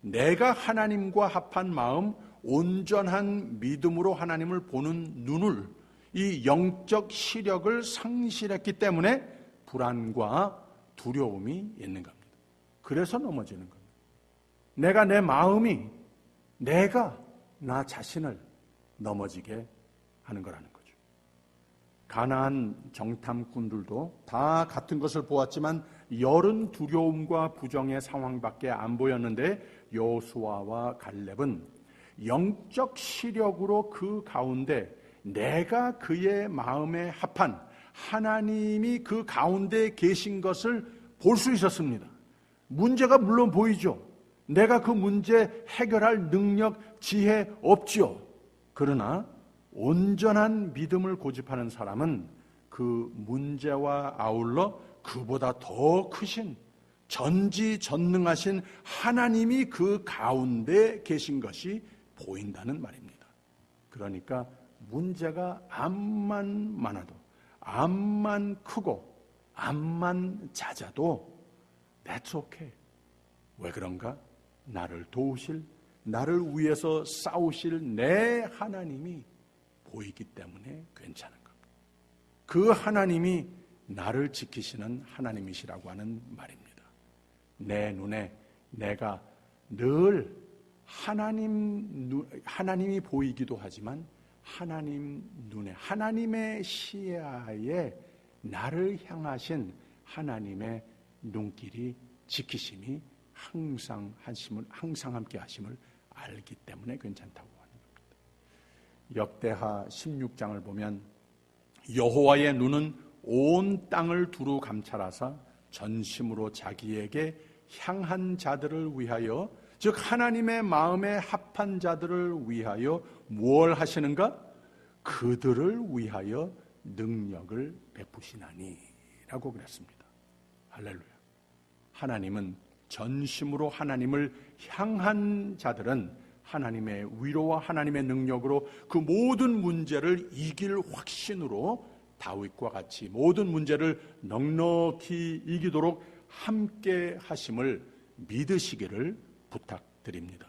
내가 하나님과 합한 마음, 온전한 믿음으로 하나님을 보는 눈을, 이 영적 시력을 상실했기 때문에 불안과 두려움이 있는 겁니다. 그래서 넘어지는 겁니다. 내가 내 마음이 내가 나 자신을 넘어지게 하는 거라는 거죠. 가나안 정탐꾼들도 다 같은 것을 보았지만 열은 두려움과 부정의 상황밖에 안 보였는데 여호수아와 갈렙은 영적 시력으로 그 가운데 내가 그의 마음에 합한 하나님이 그 가운데 계신 것을 볼 수 있었습니다. 문제가 물론 보이죠. 내가 그 문제 해결할 능력, 지혜 없지요. 그러나 온전한 믿음을 고집하는 사람은 그 문제와 아울러 그보다 더 크신 전지전능하신 하나님이 그 가운데 계신 것이 보인다는 말입니다. 그러니까 문제가 암만 많아도 암만 크고 암만 잦아도 That's okay. 왜 그런가? 나를 도우실, 나를 위해서 싸우실 내 하나님이 보이기 때문에 괜찮은 겁니다. 그 하나님이 나를 지키시는 하나님이시라고 하는 말입니다. 내 눈에 내가 늘 하나님이 보이기도 하지만 하나님 눈에, 하나님의 시야에 나를 향하신 하나님의 눈길이, 지키심이 항상 함께 하심을 알기 때문에 괜찮다고 하는 겁니다. 역대하 16장을 보면 여호와의 눈은 온 땅을 두루 감찰하사 전심으로 자기에게 향한 자들을 위하여, 즉 하나님의 마음에 합한 자들을 위하여 무엇을 하시는가? 그들을 위하여 능력을 베푸시나니 라고 그랬습니다. 할렐루야. 하나님은 전심으로 하나님을 향한 자들은 하나님의 위로와 하나님의 능력으로 그 모든 문제를 이길 확신으로 다윗과 같이 모든 문제를 넉넉히 이기도록 함께 하심을 믿으시기를 부탁드립니다.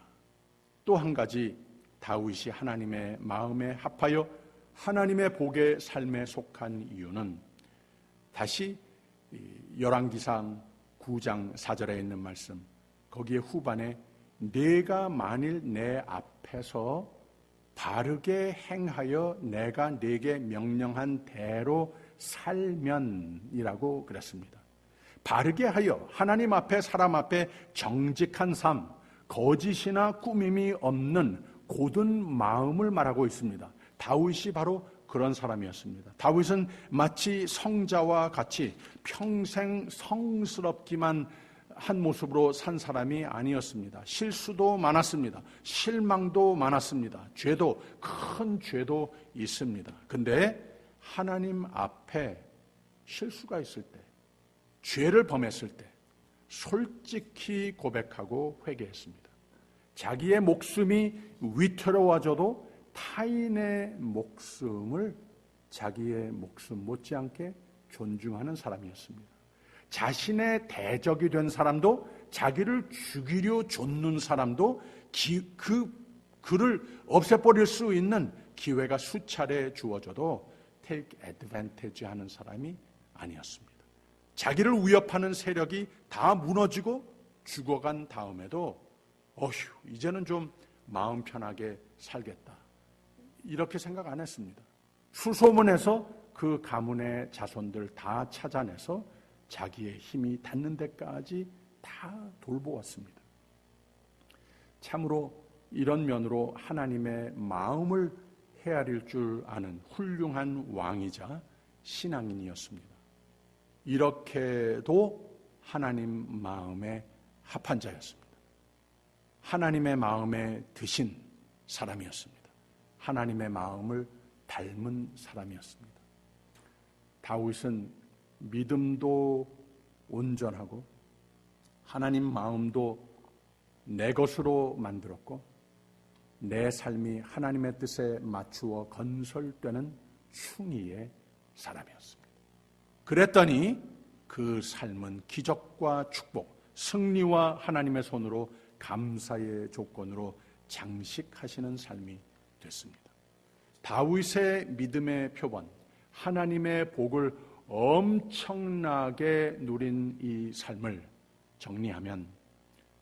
또 한 가지, 다윗이 하나님의 마음에 합하여 하나님의 복의 삶에 속한 이유는 다시 열왕기상 9장 4절에 있는 말씀, 거기에 후반에 내가 만일 내 앞에서 바르게 행하여 내가 네게 명령한 대로 살면이라고 그랬습니다. 바르게 하여 하나님 앞에, 사람 앞에 정직한 삶, 거짓이나 꾸밈이 없는 고든 마음을 말하고 있습니다. 다윗이 바로 그런 사람이었습니다. 다윗은 마치 성자와 같이 평생 성스럽기만 한 모습으로 산 사람이 아니었습니다. 실수도 많았습니다. 실망도 많았습니다. 죄도, 큰 죄도 있습니다. 근데 하나님 앞에 실수가 있을 때, 죄를 범했을 때 솔직히 고백하고 회개했습니다. 자기의 목숨이 위태로워져도 타인의 목숨을 자기의 목숨 못지않게 존중하는 사람이었습니다. 자신의 대적이 된 사람도, 자기를 죽이려 좇는 사람도 그를 없애버릴 수 있는 기회가 수차례 주어져도 take advantage 하는 사람이 아니었습니다. 자기를 위협하는 세력이 다 무너지고 죽어간 다음에도 이제는 좀 마음 편하게 살겠다, 이렇게 생각 안 했습니다. 수소문해서 그 가문의 자손들 다 찾아내서 자기의 힘이 닿는 데까지 다 돌보았습니다. 참으로 이런 면으로 하나님의 마음을 헤아릴 줄 아는 훌륭한 왕이자 신앙인이었습니다. 이렇게도 하나님 마음에 합한 자였습니다. 하나님의 마음에 드신 사람이었습니다. 하나님의 마음을 닮은 사람이었습니다. 다윗은 믿음도 온전하고 하나님 마음도 내 것으로 만들었고 내 삶이 하나님의 뜻에 맞추어 건설되는 충의의 사람이었습니다. 그랬더니 그 삶은 기적과 축복, 승리와 하나님의 손으로 감사의 조건으로 장식하시는 삶이 됐습니다. 다윗의 믿음의 표본, 하나님의 복을 엄청나게 누린 이 삶을 정리하면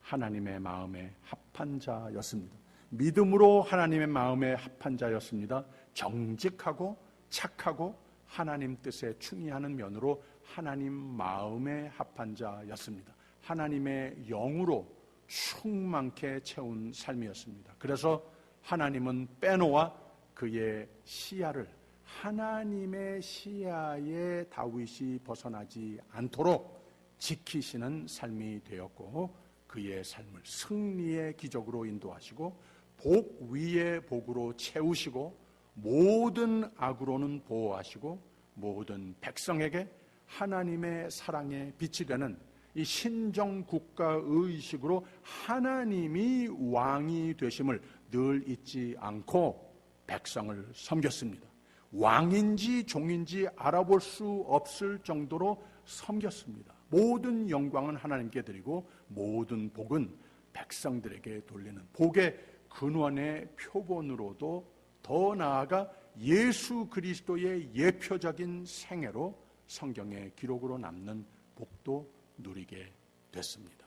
하나님의 마음에 합한 자였습니다. 믿음으로 하나님의 마음에 합한 자였습니다. 정직하고 착하고 하나님 뜻에 충의하는 면으로 하나님 마음에 합한 자였습니다. 하나님의 영으로 충만케 채운 삶이었습니다. 그래서 하나님은 빼놓아 그의 시야를 하나님의 시야에 다윗이 벗어나지 않도록 지키시는 삶이 되었고 그의 삶을 승리의 기적으로 인도하시고 복 위에 복으로 채우시고 모든 악으로는 보호하시고 모든 백성에게 하나님의 사랑의 빛이 되는 이 신정국가의식으로 하나님이 왕이 되심을 늘 잊지 않고 백성을 섬겼습니다. 왕인지 종인지 알아볼 수 없을 정도로 섬겼습니다. 모든 영광은 하나님께 드리고 모든 복은 백성들에게 돌리는 복의 근원의 표본으로도 더 나아가 예수 그리스도의 예표적인 생애로 성경의 기록으로 남는 복도 누리게 됐습니다.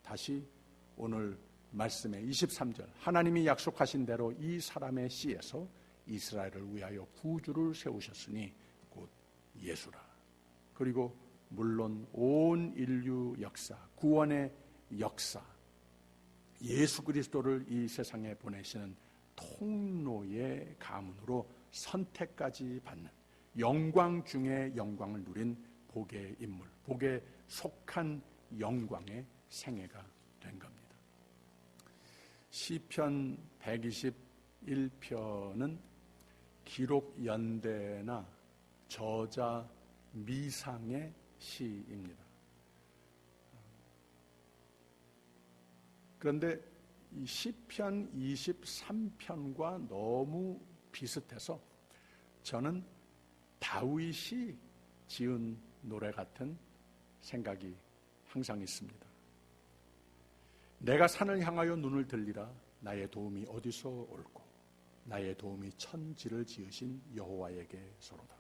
다시 오늘 말씀의 23절, 하나님이 약속하신 대로 이 사람의 씨에서 이스라엘을 위하여 구주를 세우셨으니 곧 예수라. 그리고 물론 온 인류 역사, 구원의 역사, 예수 그리스도를 이 세상에 보내시는 통로의 가문으로 선택까지 받는 영광 중에 영광을 누린 복의 인물, 복에 속한 영광의 생애가 된 겁니다. 시편 121편은 기록 연대나 저자 미상의 시입니다. 그런데 이 시편 23편과 너무 비슷해서 저는 다윗이 지은 노래 같은 생각이 항상 있습니다. 내가 산을 향하여 눈을 들리라. 나의 도움이 어디서 올꼬? 나의 도움이 천지를 지으신 여호와에게서로다.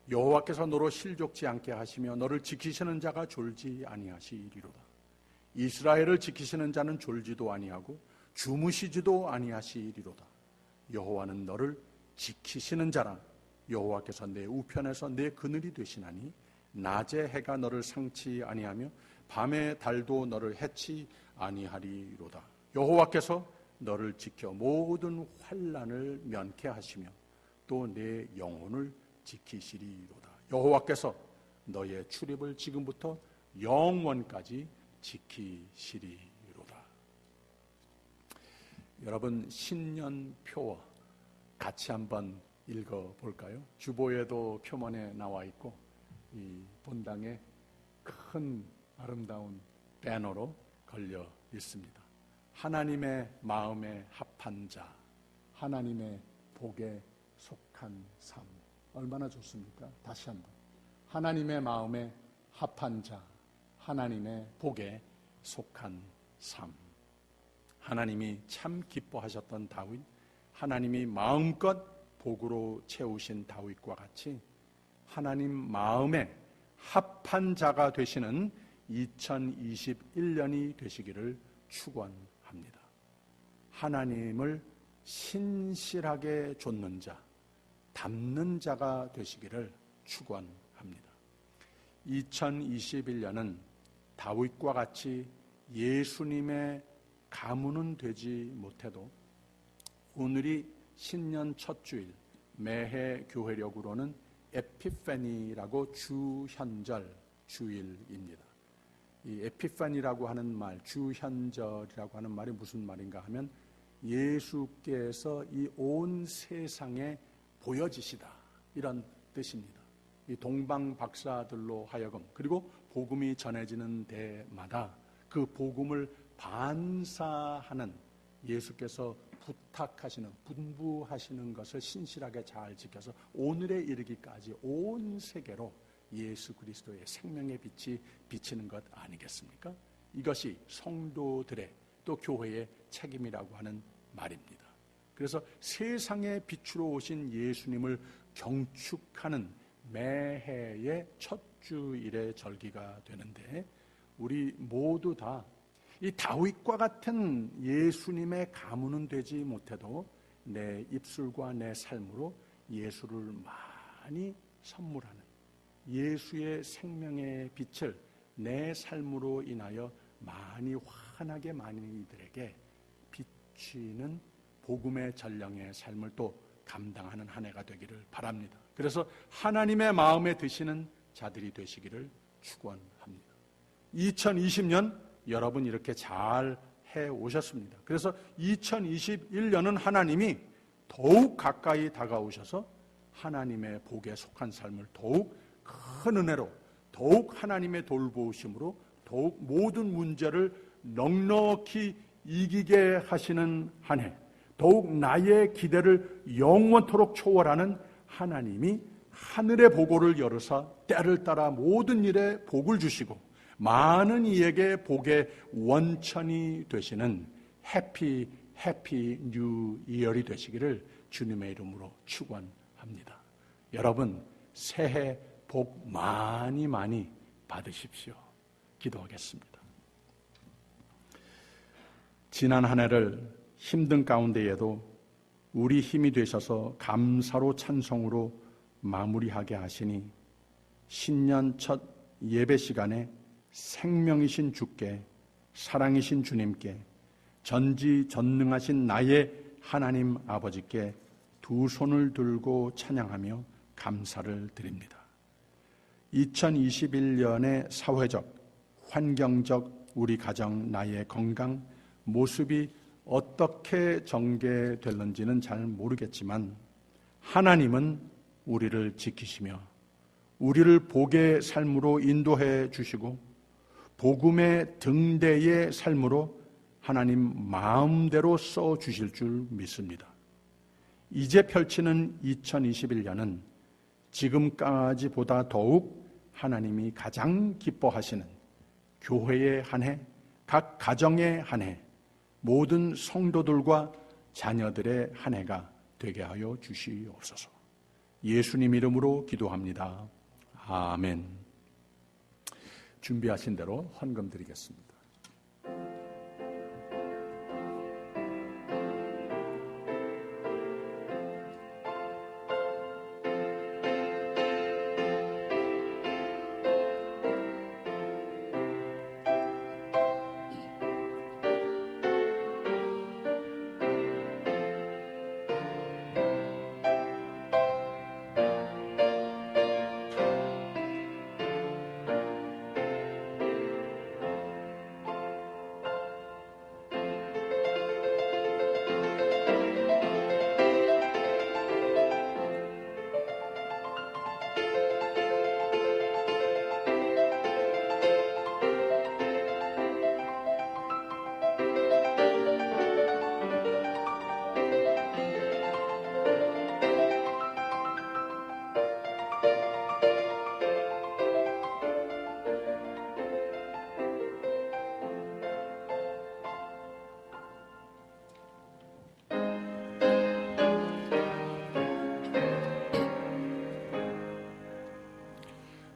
여호와께서 너로 실족지 않게 하시며 너를 지키시는 자가 졸지 아니하시리로다. 이스라엘을 지키시는 자는 졸지도 아니하고 주무시지도 아니하시리로다. 여호와는 너를 지키시는 자라. 여호와께서 내 우편에서 내 그늘이 되시나니 낮에 해가 너를 상치 아니하며 밤에 달도 너를 해치 아니하리로다. 여호와께서 너를 지켜 모든 환난을 면케 하시며 또 내 영혼을 지키시리로다. 여호와께서 너의 출입을 지금부터 영원까지 지키시리로다. 여러분, 신년표어 같이 한번 읽어볼까요? 주보에도 표문에 나와 있고 이 본당에 큰 아름다운 배너로 걸려 있습니다. 하나님의 마음에 합한 자, 하나님의 복에 속한 삶. 얼마나 좋습니까? 다시 한번. 하나님의 마음에 합한 자, 하나님의 복에 속한 삶. 하나님이 참 기뻐하셨던 다윗, 하나님이 마음껏 복으로 채우신 다윗과 같이 하나님 마음에 합한 자가 되시는 2021년이 되시기를 축원합니다. 하나님을 신실하게 좇는 자, 담는 자가 되시기를 축원합니다. 2021년은 다윗과 같이 예수님의 가문은 되지 못해도 오늘이 신년 첫 주일, 매해 교회력으로는 에피파니라고 주현절 주일입니다. 이 에피파니라고 하는 말, 주현절이라고 하는 말이 무슨 말인가 하면 예수께서 이 온 세상에 보여지시다, 이런 뜻입니다. 이 동방 박사들로 하여금, 그리고 복음이 전해지는 데마다 그 복음을 반사하는 예수께서 부탁하시는, 분부하시는 것을 신실하게 잘 지켜서 오늘에 이르기까지 온 세계로 예수 그리스도의 생명의 빛이 비치는 것 아니겠습니까? 이것이 성도들의 또 교회의 책임이라고 하는 말입니다. 그래서 세상의 빛으로 오신 예수님을 경축하는 매해의 첫 주일의 절기가 되는데 우리 모두 다 이 다윗과 같은 예수님의 가문은 되지 못해도 내 입술과 내 삶으로 예수를 많이 선물하는 예수의 생명의 빛을 내 삶으로 인하여 많이 환하게 많은 이들에게 비추는 복음의 전령의 삶을 또 감당하는 한 해가 되기를 바랍니다. 그래서 하나님의 마음에 드시는 자들이 되시기를 축원합니다. 2020년 여러분 이렇게 잘 해오셨습니다. 그래서 2021년은 하나님이 더욱 가까이 다가오셔서 하나님의 복에 속한 삶을 더욱 큰 은혜로, 더욱 하나님의 돌보심으로, 더욱 모든 문제를 넉넉히 이기게 하시는 한 해, 더욱 나의 기대를 영원토록 초월하는 하나님이 하늘의 보고를 열으사 때를 따라 모든 일에 복을 주시고 많은 이에게 복의 원천이 되시는 해피 뉴 이어이 되시기를 주님의 이름으로 축원합니다. 여러분 새해 복 많이 받으십시오. 기도하겠습니다. 지난 한 해를 힘든 가운데에도 우리 힘이 되셔서 감사로 찬송으로 마무리하게 하시니 신년 첫 예배 시간에 생명이신 주께, 사랑이신 주님께, 전지전능하신 나의 하나님 아버지께 두 손을 들고 찬양하며 감사를 드립니다. 2021년의 사회적, 환경적, 우리 가정, 나의 건강, 모습이 어떻게 전개될는지는 잘 모르겠지만 하나님은 우리를 지키시며 우리를 복의 삶으로 인도해 주시고 복음의 등대의 삶으로 하나님 마음대로 써 주실 줄 믿습니다. 이제 펼치는 2021년은 지금까지보다 더욱 하나님이 가장 기뻐하시는 교회의 한 해, 각 가정의 한 해, 모든 성도들과 자녀들의 한 해가 되게 하여 주시옵소서. 예수님 이름으로 기도합니다. 아멘. 준비하신 대로 헌금 드리겠습니다.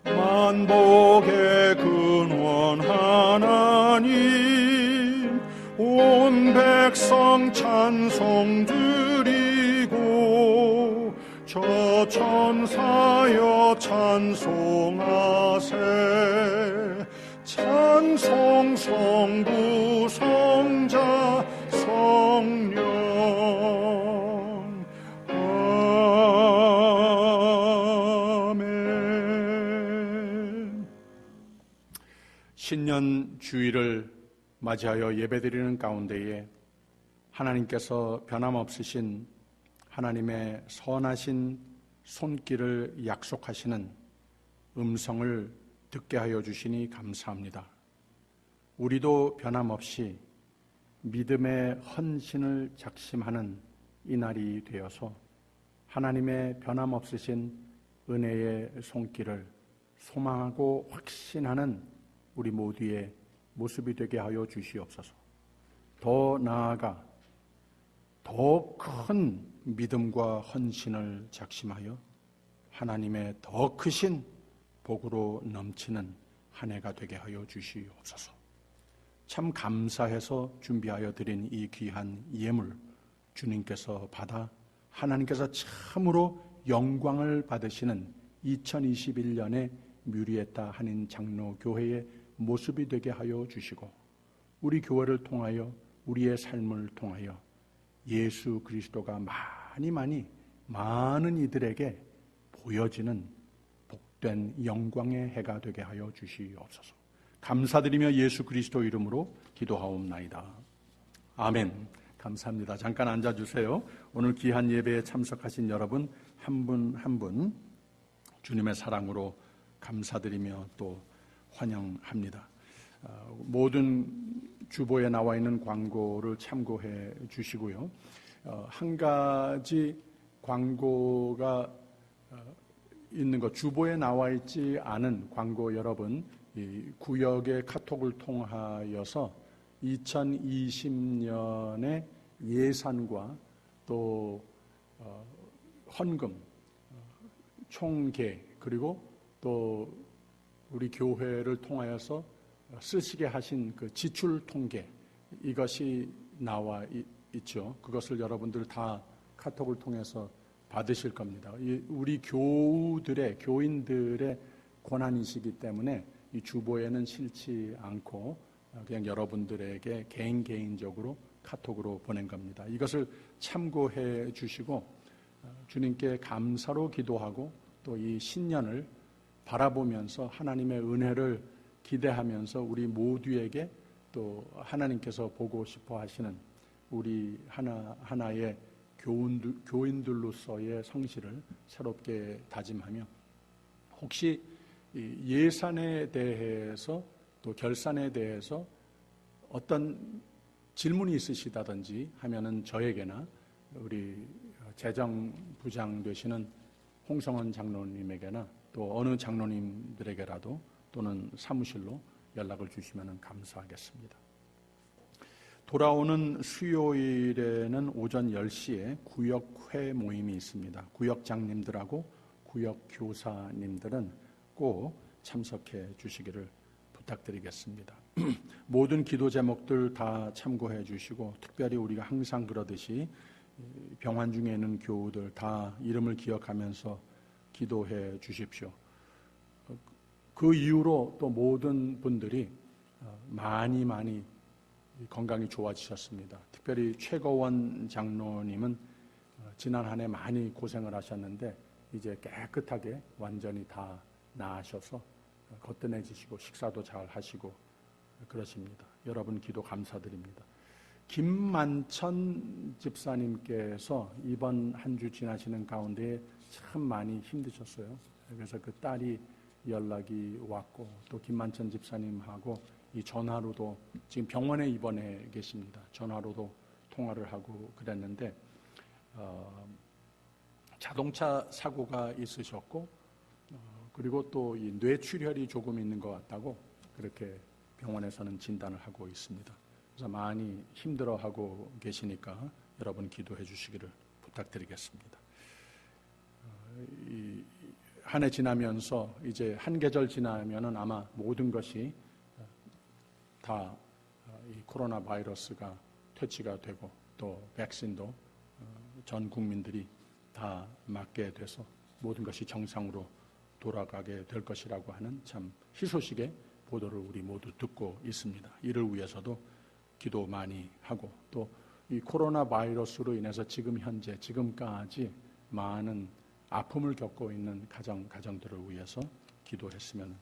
만복의 근원 하나님, 온 백성 찬송 드리고 저 천사여 찬송하세. 찬송 성부 성자 성령. 신년 주일을 맞이하여 예배드리는 가운데에 하나님께서 변함없으신 하나님의 선하신 손길을 약속하시는 음성을 듣게 하여 주시니 감사합니다. 우리도 변함없이 믿음의 헌신을 작심하는 이 날이 되어서 하나님의 변함없으신 은혜의 손길을 소망하고 확신하는 우리 모두의 모습이 되게 하여 주시옵소서. 더 나아가 더 큰 믿음과 헌신을 작심하여 하나님의 더 크신 복으로 넘치는 한 해가 되게 하여 주시옵소서. 참 감사해서 준비하여 드린 이 귀한 예물 주님께서 받아 하나님께서 참으로 영광을 받으시는 2021년의 뮤리에타 한인 장로교회의 모습이 되게 하여 주시고 우리 교회를 통하여 우리의 삶을 통하여 예수 그리스도가 많은 이들에게 보여지는 복된 영광의 해가 되게 하여 주시옵소서. 감사드리며 예수 그리스도 이름으로 기도하옵나이다. 아멘. 감사합니다. 잠깐 앉아주세요. 오늘 귀한 예배에 참석하신 여러분 한 분 한 분 주님의 사랑으로 감사드리며 또 환영합니다. 모든 주보에 나와 있는 광고를 참고해 주시고요. 한 가지 광고가 있는 것, 주보에 나와 있지 않은 광고 여러분 이 구역의 카톡을 통하여서 2020년의 예산과 또 헌금, 총계, 그리고 또 우리 교회를 통하여서 쓰시게 하신 그 지출 통계, 이것이 나와 있죠. 그것을 여러분들 다 카톡을 통해서 받으실 겁니다. 우리 교인들의 권한이시기 때문에 이 주보에는 실지 않고 그냥 여러분들에게 개인적으로 카톡으로 보낸 겁니다. 이것을 참고해 주시고 주님께 감사로 기도하고 또 이 신년을 바라보면서 하나님의 은혜를 기대하면서 우리 모두에게 또 하나님께서 보고 싶어 하시는 우리 하나의 교인들로서의 성실을 새롭게 다짐하며, 혹시 예산에 대해서 또 결산에 대해서 어떤 질문이 있으시다든지 하면은 저에게나 우리 재정부장 되시는 홍성원 장로님에게나 또 어느 장로님들에게라도 또는 사무실로 연락을 주시면 감사하겠습니다. 돌아오는 수요일에는 오전 10시에 구역회 모임이 있습니다. 구역장님들하고 구역교사님들은 꼭 참석해 주시기를 부탁드리겠습니다. 모든 기도 제목들 다 참고해 주시고, 특별히 우리가 항상 그러듯이 병환 중에 있는 교우들 다 이름을 기억하면서 기도해 주십시오. 그 이후로 또 모든 분들이 많이 건강이 좋아지셨습니다. 특별히 최거원 장로님은 지난 한 해 많이 고생을 하셨는데 이제 깨끗하게 완전히 다 나으셔서 거뜬해지시고 식사도 잘 하시고 그러십니다. 여러분 기도 감사드립니다. 김만천 집사님께서 이번 한 주 지나시는 가운데 참 많이 힘드셨어요. 그래서 그 딸이 연락이 왔고, 또 김만천 집사님하고 이 전화로도 지금 병원에 입원해 계십니다. 전화로도 통화를 하고 그랬는데 자동차 사고가 있으셨고 그리고 또 이 뇌출혈이 조금 있는 것 같다고 그렇게 병원에서는 진단을 하고 있습니다. 그래서 많이 힘들어하고 계시니까 여러분 기도해 주시기를 부탁드리겠습니다. 한 해 지나면서 이제 한 계절 지나면은 아마 모든 것이 다 이 코로나 바이러스가 퇴치가 되고 또 백신도 전 국민들이 다 맞게 돼서 모든 것이 정상으로 돌아가게 될 것이라고 하는 참 희소식의 보도를 우리 모두 듣고 있습니다. 이를 위해서도 기도 많이 하고, 또 이 코로나 바이러스로 인해서 지금까지 많은 아픔을 겪고 있는 가정들을 위해서 기도했으면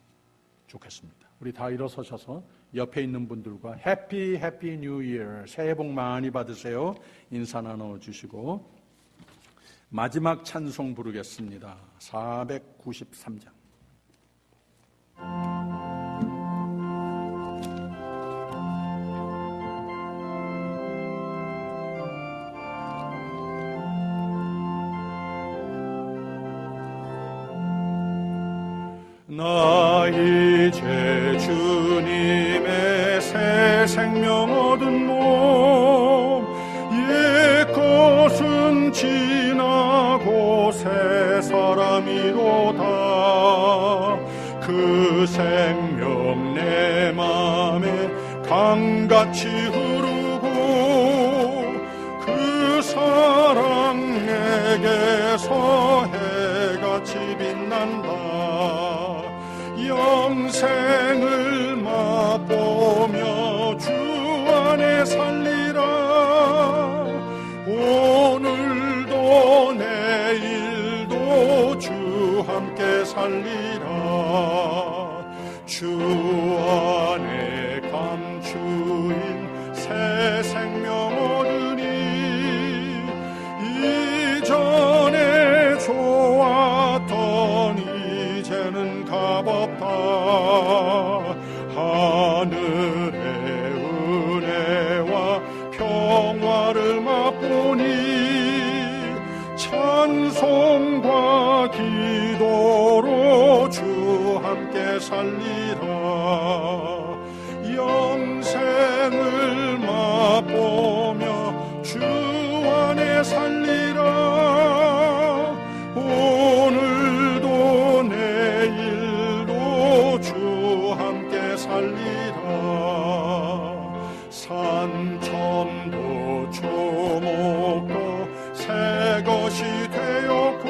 좋겠습니다. 우리 다 일어서셔서 옆에 있는 분들과 해피 뉴 이어, 새해 복 많이 받으세요 인사 나눠주시고 마지막 찬송 부르겠습니다. 493장. 나 이제 주님의 새 생명 얻은 몸, 옛 것은 지나고 새 사람이로다. 그 생명 내 맘에 강같이 흐르고 그 사랑 내게서 해같이 빛난다. 영생을 맛보며 주 안에 살리라. 오늘도 내일도 주 함께 살리라. 주 안에 감추인 새 생명 얻으니 이전에 좋았던 이제는 값없다. 하늘의 은혜와 평화를 맛보니 찬송과 기도로 주 함께 살리라. 것이 되었고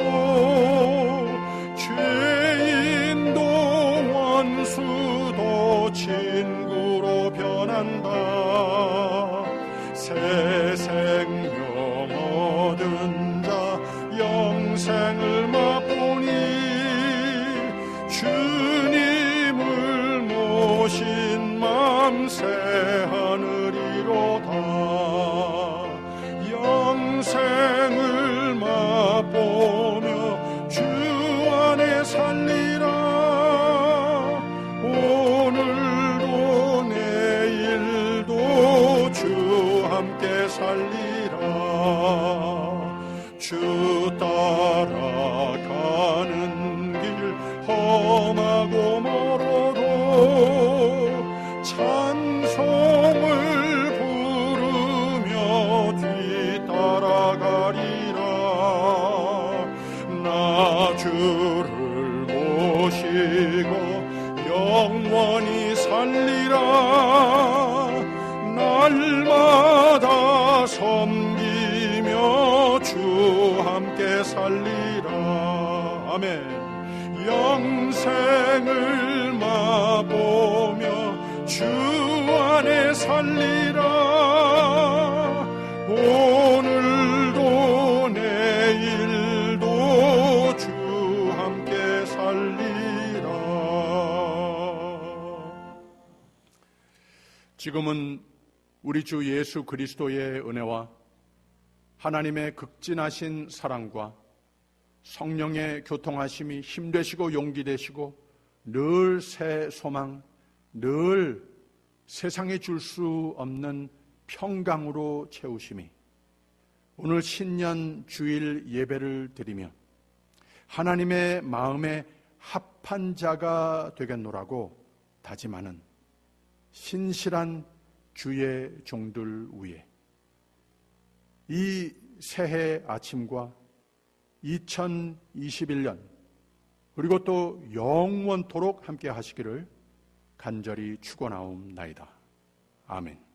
죄인도 원수도 친구로 변한다. 새 생명 얻은 자 영생을 맛보니 주님을 모신 맘 새하늘이로다. 영생을 맛보며 주 안에 살리라. 오늘도 내일도 주 함께 살리라. 주 따라가는 길 험하고 멀어도 찬송을 부르며 뒤따라가리라. 나 주를 모시고 영원히 살리라. 날마다 섬기며 주 함께 살리라. 아멘. 영생을 맛보며 주 안에 살리라. 오늘도 내일도 주 함께 살리라. 지금은 우리 주 예수 그리스도의 은혜와 하나님의 극진하신 사랑과 성령의 교통하심이 힘되시고 용기 되시고 늘 새 소망, 늘 세상에 줄 수 없는 평강으로 채우심이 오늘 신년 주일 예배를 드리며 하나님의 마음에 합한 자가 되겠노라고 다짐하는 신실한 주의 종들 위에 이 새해 아침과 2021년 그리고 또 영원토록 함께 하시기를 간절히 축원하옵나이다. 아멘.